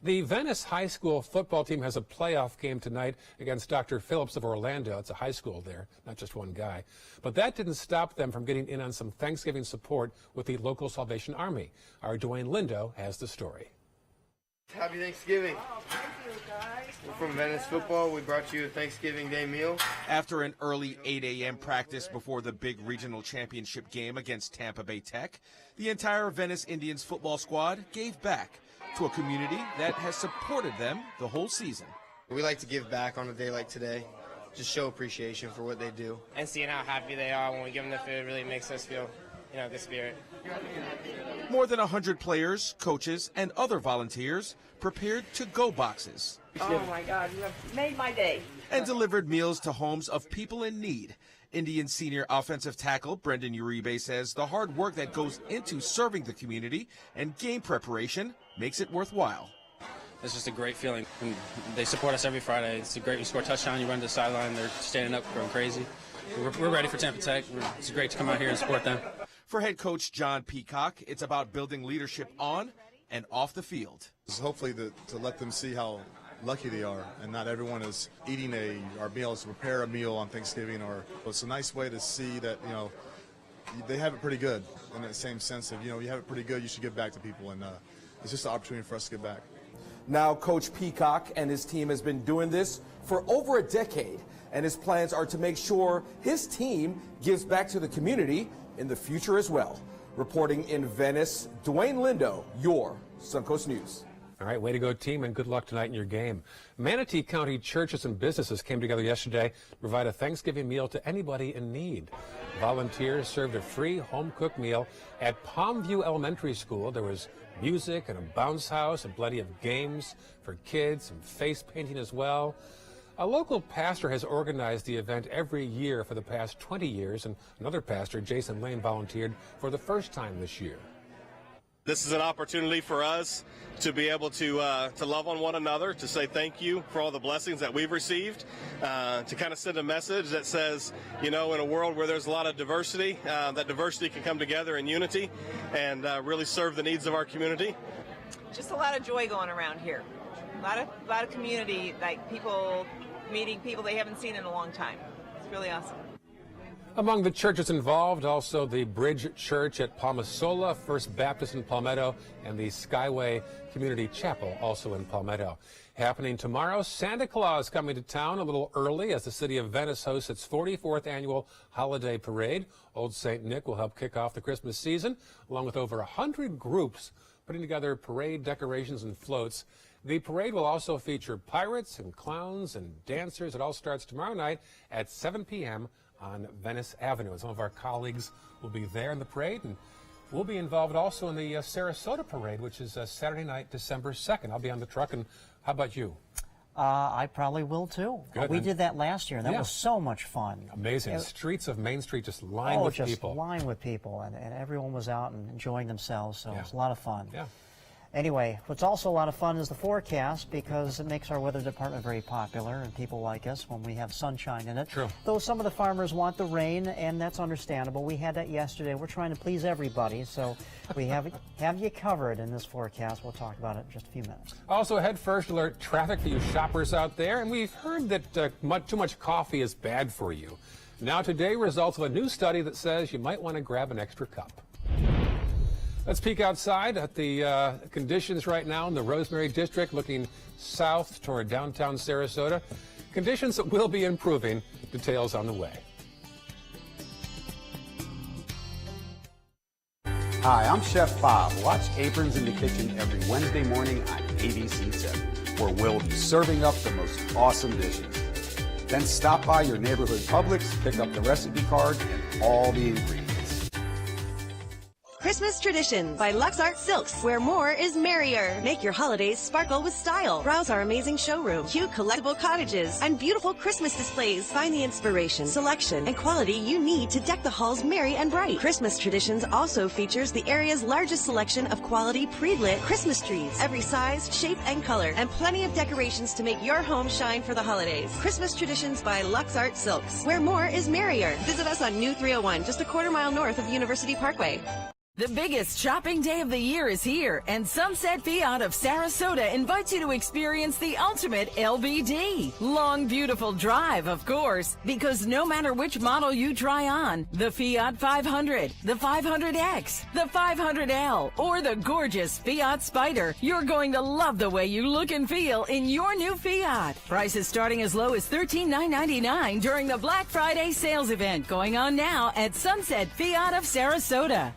The Venice High School football team has a playoff game tonight against Dr. Phillips of Orlando. It's a high school there, not just one guy. But that didn't stop them from getting in on some Thanksgiving support with the local Salvation Army. Our Dwayne Lindo has the story. Happy Thanksgiving. Oh, thank you, guys. We're from Venice Football. We brought you a Thanksgiving Day meal. After an early 8 a.m. practice before the big regional championship game against Tampa Bay Tech, the entire Venice Indians football squad gave back to a community that has supported them the whole season. We like to give back on a day like today, just show appreciation for what they do. And seeing how happy they are when we give them the food really makes us feel, the spirit. More than 100 players, coaches, and other volunteers prepared to-go boxes. Oh, my God, you have made my day. And delivered meals to homes of people in need. Indian senior offensive tackle Brendan Uribe says the hard work that goes into serving the community and game preparation makes it worthwhile. It's just a great feeling. And they support us every Friday. It's great. You score a touchdown, you run to the sideline, they're standing up, going crazy. We're ready for Tampa Tech. It's great to come out here and support them. For head coach John Peacock, it's about building leadership on and off the field. Hopefully to let them see how lucky they are, and not everyone is eating our meals, prepare a meal on Thanksgiving, or it's a nice way to see that, they have it pretty good in that same sense of, you have it pretty good, you should give back to people, and it's just an opportunity for us to give back. Now, Coach Peacock and his team has been doing this for over a decade, and his plans are to make sure his team gives back to the community in the future as well. Reporting in Venice, Dwayne Lindo, your Suncoast News. All right, way to go, team, and good luck tonight in your game. Manatee County churches and businesses came together yesterday to provide a Thanksgiving meal to anybody in need. Volunteers served a free home-cooked meal at Palmview Elementary School. There was music and a bounce house and plenty of games for kids and face painting as well. A local pastor has organized the event every year for the past 20 years, and another pastor, Jason Lane, volunteered for the first time this year. This is an opportunity for us to be able to love on one another, to say thank you for all the blessings that we've received, to kind of send a message that says, you know, in a world where there's a lot of diversity, that diversity can come together in unity and really serve the needs of our community. Just a lot of joy going around here. A lot of community, like people meeting people they haven't seen in a long time. It's really awesome. Among the churches involved, also the Bridge Church at Palmasola, First Baptist in Palmetto, and the Skyway Community Chapel, also in Palmetto. Happening tomorrow, Santa Claus coming to town a little early as the city of Venice hosts its 44th annual holiday parade. Old St. Nick will help kick off the Christmas season, along with over 100 groups putting together parade decorations and floats. The parade will also feature pirates and clowns and dancers. It all starts tomorrow night at 7 p.m. on Venice Avenue. And some of our colleagues will be there in the parade, and we'll be involved also in the Sarasota parade, which is Saturday night, December 2nd. I'll be on the truck, and how about you? I probably will too. Good. We did that last year, and that was so much fun. Amazing. Streets of Main Street just lined with people. Lined with people, and everyone was out and enjoying themselves, so it was a lot of fun. Yeah. Anyway, what's also a lot of fun is the forecast, because it makes our weather department very popular, and people like us when we have sunshine in it. True. Though some of the farmers want the rain, and that's understandable. We had that yesterday. We're trying to please everybody, so we have you covered in this forecast. We'll talk about it in just a few minutes. Also, head first alert traffic for you shoppers out there, and we've heard that too much coffee is bad for you. Now today, results of a new study that says you might want to grab an extra cup. Let's peek outside at the conditions right now in the Rosemary District, looking south toward downtown Sarasota. Conditions that will be improving. Details on the way. Hi, I'm Chef Bob. Watch Aprons in the Kitchen every Wednesday morning on ABC 7, where we'll be serving up the most awesome dishes. Then stop by your neighborhood Publix, pick up the recipe card and all the ingredients. Christmas Tradition by Lux Art Silks, where more is merrier. Make your holidays sparkle with style. Browse our amazing showroom, cute collectible cottages, and beautiful Christmas displays. Find the inspiration, selection, and quality you need to deck the halls merry and bright. Christmas Traditions also features the area's largest selection of quality pre-lit Christmas trees, every size, shape, and color, and plenty of decorations to make your home shine for the holidays. Christmas Traditions by Lux Art Silks, where more is merrier. Visit us on New 301, just a quarter-mile north of University Parkway. The biggest shopping day of the year is here, and Sunset Fiat of Sarasota invites you to experience the ultimate LBD. Long, beautiful drive, of course, because no matter which model you try on, the Fiat 500, the 500X, the 500L, or the gorgeous Fiat Spider, you're going to love the way you look and feel in your new Fiat. Prices starting as low as $13,999 during the Black Friday sales event going on now at Sunset Fiat of Sarasota.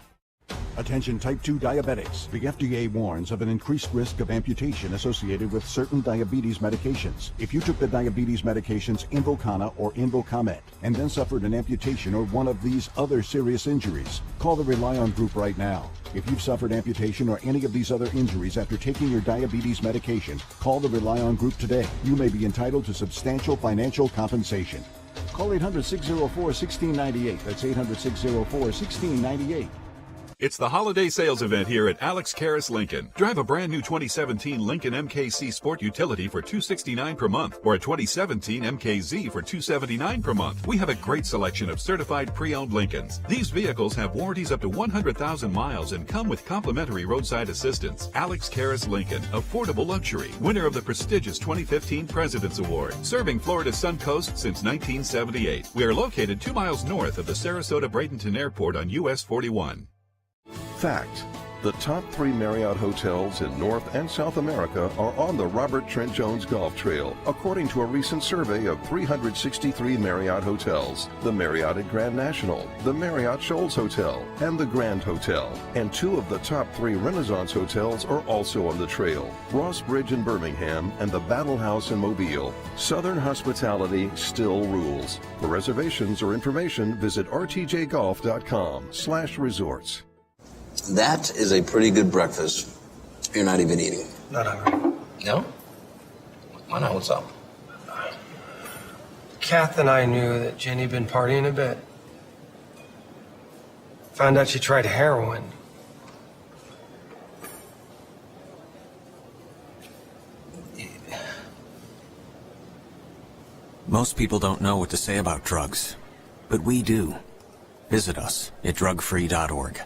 Attention type 2 diabetics. The FDA warns of an increased risk of amputation associated with certain diabetes medications. If you took the diabetes medications Invokana or Invokamet and then suffered an amputation or one of these other serious injuries, call the Rely On Group right now. If you've suffered amputation or any of these other injuries after taking your diabetes medication, call the Rely On Group today. You may be entitled to substantial financial compensation. Call 800-604-1698. That's 800-604-1698. It's the holiday sales event here at Alex Karras Lincoln. Drive a brand new 2017 Lincoln MKC Sport Utility for $269 per month or a 2017 MKZ for $279 per month. We have a great selection of certified pre-owned Lincolns. These vehicles have warranties up to 100,000 miles and come with complimentary roadside assistance. Alex Karras Lincoln, affordable luxury, winner of the prestigious 2015 President's Award, serving Florida's Suncoast since 1978. We are located 2 miles north of the Sarasota-Bradenton Airport on US 41. Fact: the top 3 Marriott hotels in North and South America are on the Robert Trent Jones Golf Trail, according to a recent survey of 363 Marriott hotels. The Marriott at Grand National, the Marriott Shoals Hotel, and the Grand Hotel. And 2 of the top 3 Renaissance hotels are also on the trail: Ross Bridge in Birmingham and the Battle House in Mobile. Southern hospitality still rules. For reservations or information, visit rtjgolf.com/resorts. That is a pretty good breakfast. You're not even eating. Not hungry. No? Why not? What's up? Kath and I knew that Jenny had been partying a bit. Found out she tried heroin. Most people don't know what to say about drugs, but we do. Visit us at drugfree.org.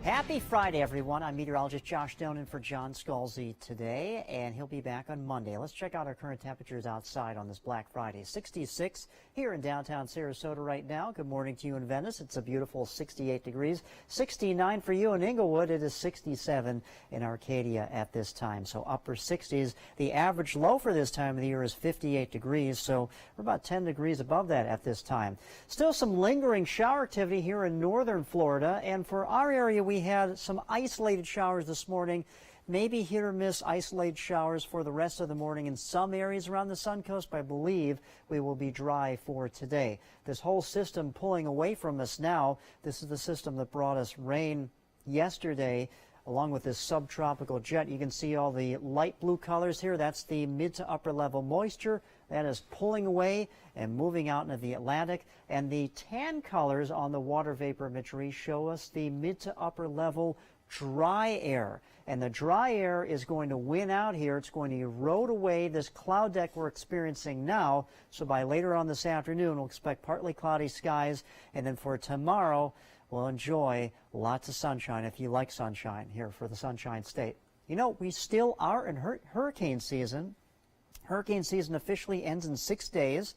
Happy Friday, everyone. I'm meteorologist Josh Stone in for John Scalzi today, and he'll be back on Monday. Let's check out our current temperatures outside on this Black Friday. 66 here in downtown Sarasota right now. Good morning to you in Venice. It's a beautiful 68 degrees. 69 for you in Inglewood. It is 67 in Arcadia at this time. So upper 60s. The average low for this time of the year is 58 degrees, so we're about 10 degrees above that at this time. Still some lingering shower activity here in northern Florida, and for our area we had some isolated showers this morning, maybe hit or miss isolated showers for the rest of the morning in some areas around the Suncoast, but I believe we will be dry for today. This whole system pulling away from us now, this is the system that brought us rain yesterday along with this subtropical jet. You can see all the light blue colors here. That's the mid to upper level moisture that is pulling away and moving out into the Atlantic. And the tan colors on the water vaporimetry show us the mid to upper level dry air. And the dry air is going to win out here. It's going to erode away this cloud deck we're experiencing now. So by later on this afternoon, we'll expect partly cloudy skies. And then for tomorrow, we'll enjoy lots of sunshine if you like sunshine here for the Sunshine State. You know, we still are in hurricane season. Hurricane season officially ends in 6 days,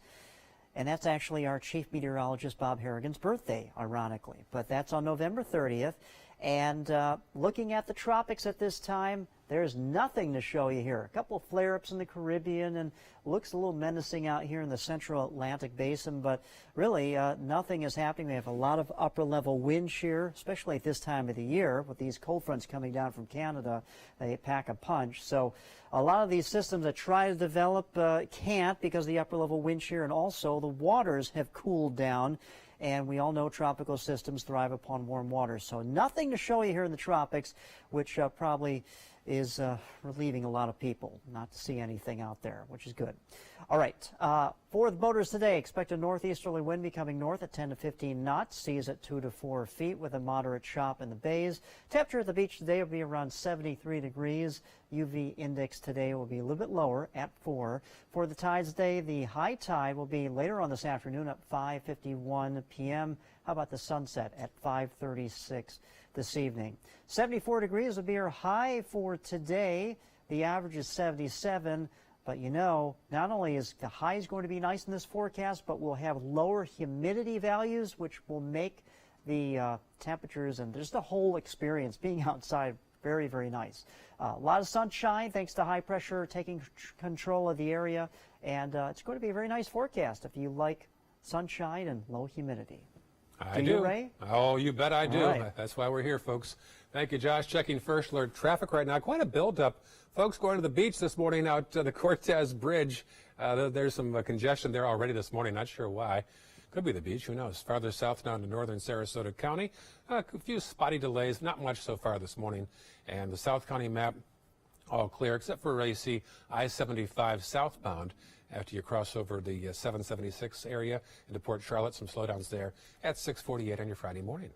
and that's actually our chief meteorologist Bob Harrigan's birthday, ironically. But that's on November 30th. And looking at the tropics at this time, there's nothing to show you here. A couple of flare-ups in the Caribbean, and looks a little menacing out here in the central Atlantic basin, but really nothing is happening. We have a lot of upper-level wind shear, especially at this time of the year with these cold fronts coming down from Canada. They pack a punch. So a lot of these systems that try to develop can't because of the upper-level wind shear, and also the waters have cooled down. And we all know tropical systems thrive upon warm waters. So nothing to show you here in the tropics, which probably is relieving a lot of people not to see anything out there, which is good. All right, for the boaters today, expect a northeasterly wind becoming north at 10 to 15 knots, seas at 2 to 4 feet with a moderate chop in the bays. Temperature at the beach today will be around 73 degrees. UV index today will be a little bit lower at 4. For the tides today, the high tide will be later on this afternoon at 5:51 p.m. How about the sunset at 5:36 this evening? 74 degrees will be our high for today. The average is 77. But you know, not only is the highs going to be nice in this forecast, but we'll have lower humidity values, which will make the temperatures and just the whole experience being outside very, very nice. A lot of sunshine thanks to high pressure taking control of the area, and it's going to be a very nice forecast if you like sunshine and low humidity. I do. You, Ray? Oh, you bet I do. Right. That's why we're here, folks. Thank you, Josh. Checking first alert traffic right now. Quite a buildup. Folks going to the beach this morning out to the Cortez Bridge. There's some congestion there already this morning. Not sure why. Could be the beach. Who knows? Farther south down to northern Sarasota County. A few spotty delays. Not much so far this morning. And the South County map, all clear, except for AC I-75 southbound. After you cross over the 776 area into Port Charlotte, some slowdowns there at 6:48 on your Friday morning.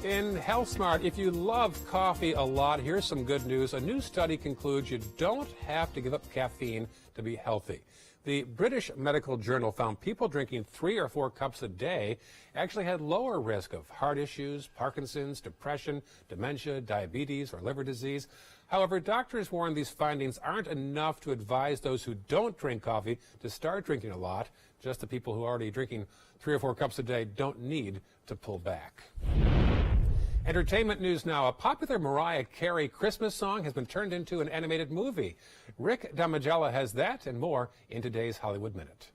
In Health Smart, if you love coffee a lot, here's some good news. A new study concludes you don't have to give up caffeine to be healthy. The British Medical Journal found people drinking 3 or 4 cups a day actually had lower risk of heart issues, Parkinson's, depression, dementia, diabetes, or liver disease. However, doctors warn these findings aren't enough to advise those who don't drink coffee to start drinking a lot. Just the people who are already drinking 3 or 4 cups a day don't need to pull back. Entertainment news now. A popular Mariah Carey Christmas song has been turned into an animated movie. Rick Damigella has that and more in today's Hollywood Minute.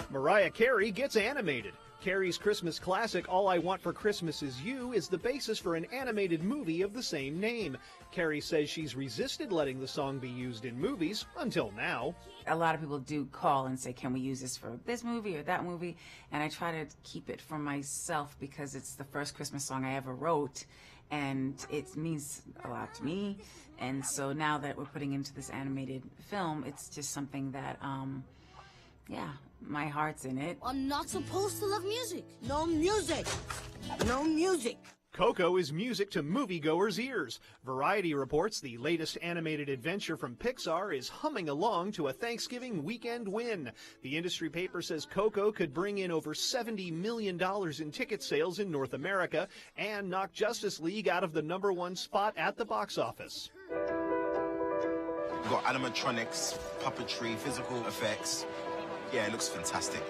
Mariah Carey gets animated. Carrie's Christmas classic, All I Want for Christmas Is You, is the basis for an animated movie of the same name. Carrie says she's resisted letting the song be used in movies until now. A lot of people do call and say, can we use this for this movie or that movie? And I try to keep it for myself because it's the first Christmas song I ever wrote, and it means a lot to me. And so now that we're putting into this animated film, it's just something that, yeah, my heart's in it. I'm not supposed to love music. No music. No music. Coco is music to moviegoers' ears. Variety reports the latest animated adventure from Pixar is humming along to a Thanksgiving weekend win. The industry paper says Coco could bring in over $70 million in ticket sales in North America and knock Justice League out of the #1 spot at the box office. We've got animatronics, puppetry, physical effects. Yeah, it looks fantastic.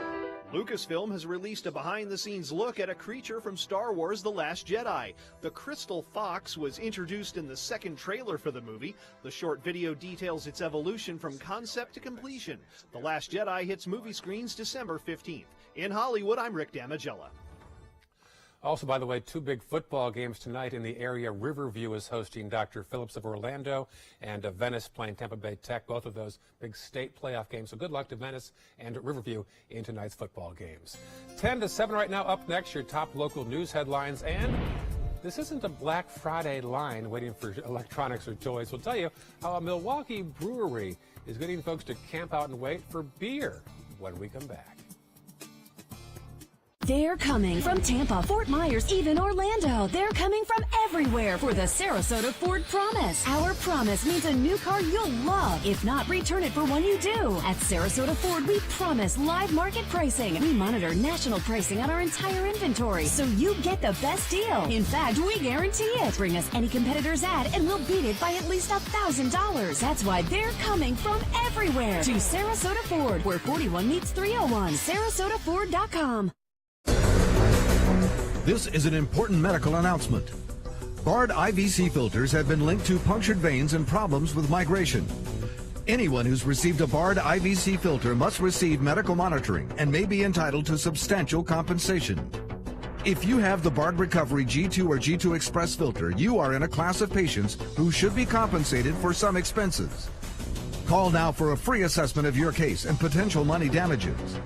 Lucasfilm has released a behind-the-scenes look at a creature from Star Wars The Last Jedi. The Crystal Fox was introduced in the second trailer for the movie. The short video details its evolution from concept to completion. The Last Jedi hits movie screens December 15th. In Hollywood, I'm Rick Damagella. Also, by the way, 2 big football games tonight in the area. Riverview is hosting Dr. Phillips of Orlando, and Venice playing Tampa Bay Tech, both of those big state playoff games. So good luck to Venice and Riverview in tonight's football games. 10 to 7 right now. Up next, your top local news headlines. And this isn't a Black Friday line waiting for electronics or toys. We'll tell you how a Milwaukee brewery is getting folks to camp out and wait for beer when we come back. They're coming from Tampa, Fort Myers, even Orlando. They're coming from everywhere for the Sarasota Ford Promise. Our promise means a new car you'll love. If not, return it for one you do. At Sarasota Ford, we promise live market pricing. We monitor national pricing on our entire inventory, so you get the best deal. In fact, we guarantee it. Bring us any competitor's ad, and we'll beat it by at least $1,000. That's why they're coming from everywhere to Sarasota Ford, where 41 meets 301. SarasotaFord.com. This is an important medical announcement. Bard IVC filters have been linked to punctured veins and problems with migration. Anyone who's received a Bard IVC filter must receive medical monitoring and may be entitled to substantial compensation. If you have the Bard Recovery G2 or G2 Express filter, you are in a class of patients who should be compensated for some expenses. Call now for a free assessment of your case and potential money damages.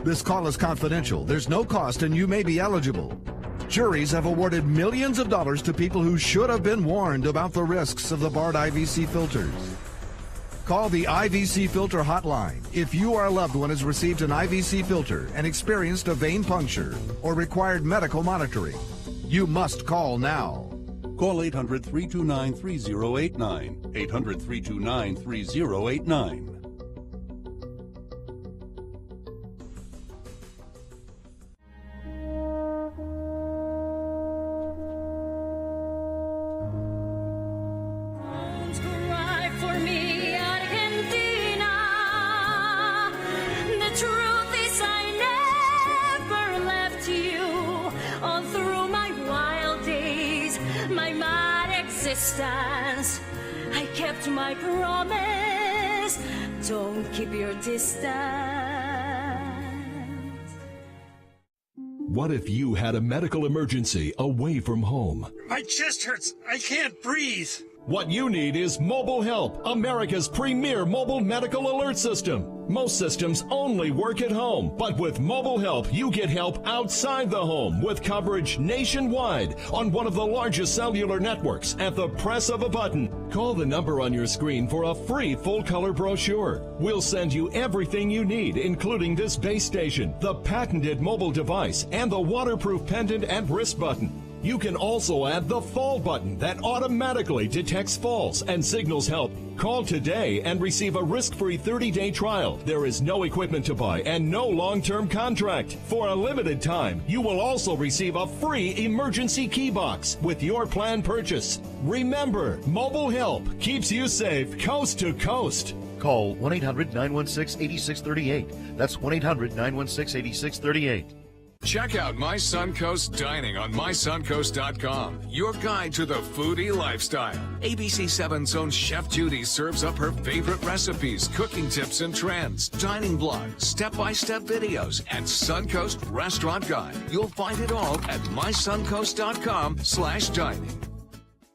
This call is confidential. There's no cost and you may be eligible. Juries have awarded millions of dollars to people who should have been warned about the risks of the Bard IVC filters. Call the IVC Filter Hotline if you or a loved one has received an IVC filter and experienced a vein puncture or required medical monitoring. You must call now. Call 800-329-3089. 800-329-3089. I kept my promise. Don't keep your distance. What if you had a medical emergency away from home? My chest hurts. I can't breathe. What you need is Mobile Help, America's premier mobile medical alert system. Most systems only work at home, but with Mobile Help, you get help outside the home with coverage nationwide on one of the largest cellular networks at the press of a button. Call the number on your screen for a free full-color brochure. We'll send you everything you need, including this base station, the patented mobile device, and the waterproof pendant and wrist button. You can also add the fall button that automatically detects falls and signals help. Call today and receive a risk-free 30-day trial. There is no equipment to buy and no long-term contract. For a limited time, you will also receive a free emergency key box with your plan purchase. Remember, Mobile Help keeps you safe coast to coast. Call 1-800-916-8638. That's 1-800-916-8638. Check out My Suncoast Dining on mysuncoast.com, your guide to the foodie lifestyle. ABC7's own Chef Judy serves up her favorite recipes, cooking tips and trends, dining blogs, step-by-step videos, and Suncoast Restaurant Guide. You'll find it all at mysuncoast.com/dining.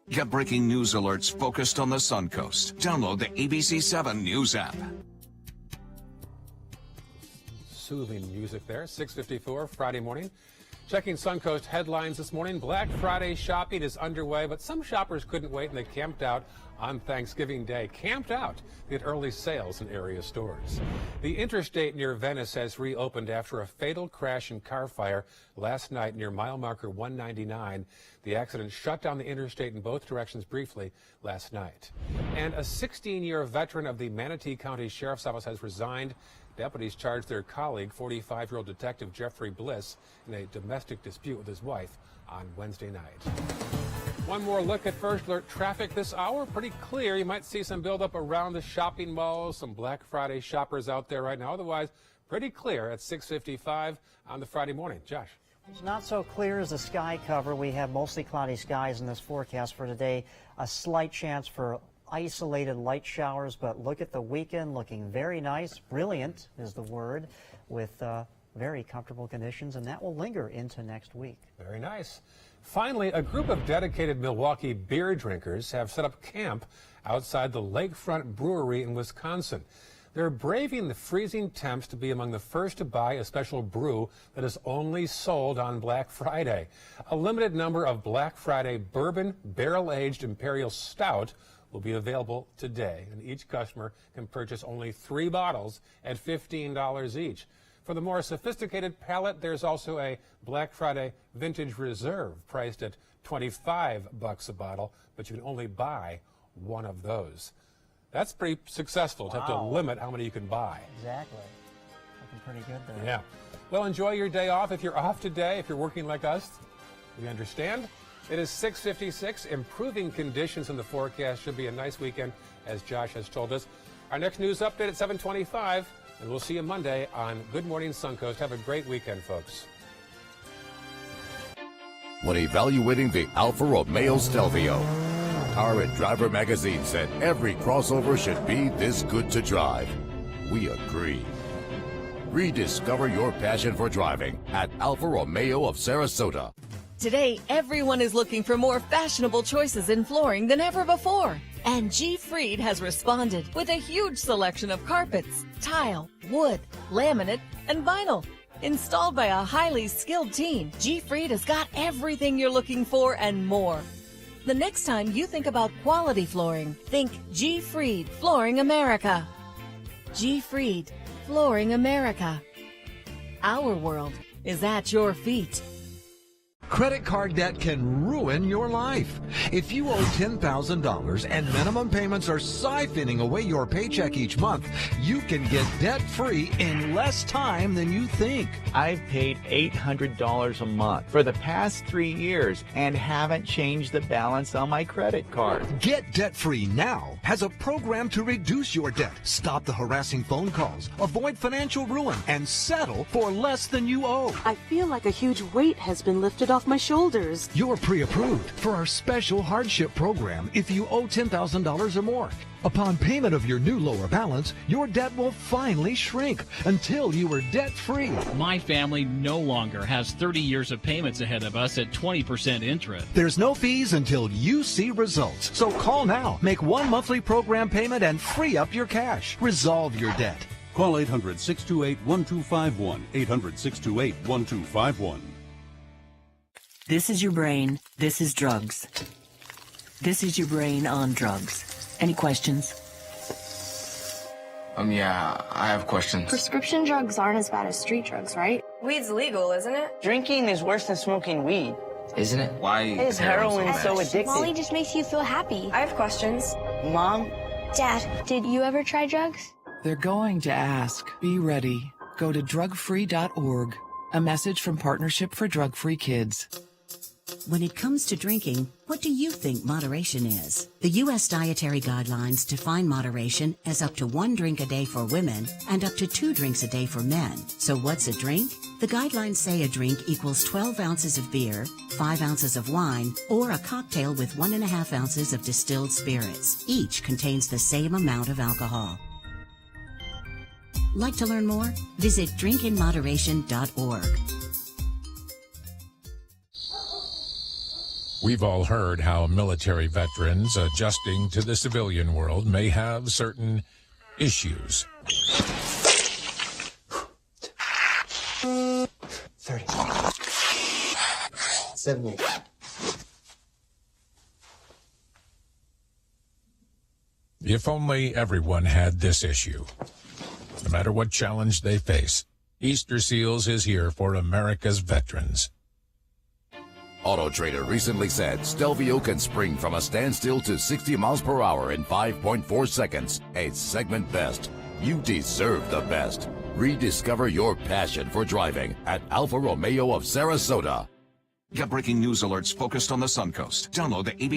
Get breaking news alerts focused on the Suncoast. Download the ABC7 News app. Soothing music there. 6:54 Friday morning. Checking Suncoast headlines this morning. Black Friday shopping is underway, but some shoppers couldn't wait and they camped out on Thanksgiving Day. Camped out to get early sales in area stores. The interstate near Venice has reopened after a fatal crash and car fire last night near mile marker 199. The accident shut down the interstate in both directions briefly last night. And a 16-year veteran of the Manatee County Sheriff's Office has resigned. Deputies charged their colleague, 45-year-old Detective Jeffrey Bliss, in a domestic dispute with his wife on Wednesday night. One more look at First Alert traffic this hour. Pretty clear. You might see some buildup around the shopping malls, some Black Friday shoppers out there right now. Otherwise, pretty clear at 6:55 on the Friday morning. Josh. It's not so clear as the sky cover. We have mostly cloudy skies in this forecast for today. A slight chance for isolated light showers, but look at the weekend looking very nice. Brilliant is the word, with very comfortable conditions, and that will linger into next week. Very nice. Finally, a group of dedicated Milwaukee beer drinkers have set up camp outside the Lakefront Brewery in Wisconsin. They're braving the freezing temps to be among the first to buy a special brew that is only sold on Black Friday. A limited number of Black Friday bourbon barrel-aged Imperial Stout will be available today, and each customer can purchase only 3 bottles at $15 each. For the more sophisticated palate, there's also a Black Friday Vintage Reserve priced at $25 a bottle, but you can only buy one of those. That's pretty successful to have to limit how many you can buy. Exactly. Looking pretty good there. Yeah. Well, enjoy your day off. If you're off today, if you're working like us, we understand. It is 6:56. Improving conditions in the forecast. Should be a nice weekend, as Josh has told us. Our next news update at 7:25, and we'll see you Monday on Good Morning Suncoast. Have a great weekend, folks. When evaluating the Alfa Romeo Stelvio, Car and Driver magazine said every crossover should be this good to drive. We agree. Rediscover your passion for driving at Alfa Romeo of Sarasota. Today, everyone is looking for more fashionable choices in flooring than ever before. And G. Fried has responded with a huge selection of carpets, tile, wood, laminate, and vinyl. Installed by a highly skilled team, G. Fried has got everything you're looking for and more. The next time you think about quality flooring, think G. Fried Flooring America. G. Fried Flooring America. Our world is at your feet. Credit card debt can ruin your life. If you owe $10,000 and minimum payments are siphoning away your paycheck each month, you can get debt-free in less time than you think. I've paid $800 a month for the past 3 years and haven't changed the balance on my credit card. Get debt-free now has a program to reduce your debt, stop the harassing phone calls, avoid financial ruin, and settle for less than you owe. I feel like a huge weight has been lifted off my shoulders. You're pre-approved for our special hardship program if you owe $10,000 or more. Upon payment of your new lower balance, your debt will finally shrink until you are debt-free. My family no longer has 30 years of payments ahead of us at 20% interest. There's no fees until you see results. So call now, make one monthly program payment, and free up your cash. Resolve your debt. Call 800-628-1251. 800-628-1251. This is your brain. This is drugs. This is your brain on drugs. Any questions? Yeah, I have questions. Prescription drugs aren't as bad as street drugs, right? Weed's legal, isn't it? Drinking is worse than smoking weed. Isn't it? Why is heroin so addictive? Molly just makes you feel happy. I have questions. Mom? Dad, did you ever try drugs? They're going to ask. Be ready. Go to drugfree.org. A message from Partnership for Drug-Free Kids. When it comes to drinking, What do you think moderation is? The U.S. Dietary Guidelines define moderation as up to 1 drink a day for women and up to 2 drinks a day for men. So what's a drink? The guidelines say a drink equals 12 ounces of beer, 5 ounces of wine, or a cocktail with 1.5 ounces of distilled spirits. Each contains the same amount of alcohol. Like to learn more? Visit drinkinmoderation.org. We've all heard how military veterans adjusting to the civilian world may have certain issues. 30. 70. If only everyone had this issue. No matter what challenge they face, Easter Seals is here for America's veterans. Auto Trader recently said Stelvio can spring from a standstill to 60 miles per hour in 5.4 seconds. A segment best. You deserve the best. Rediscover your passion for driving at Alfa Romeo of Sarasota. Get breaking news alerts focused on the Suncoast. Download the ABC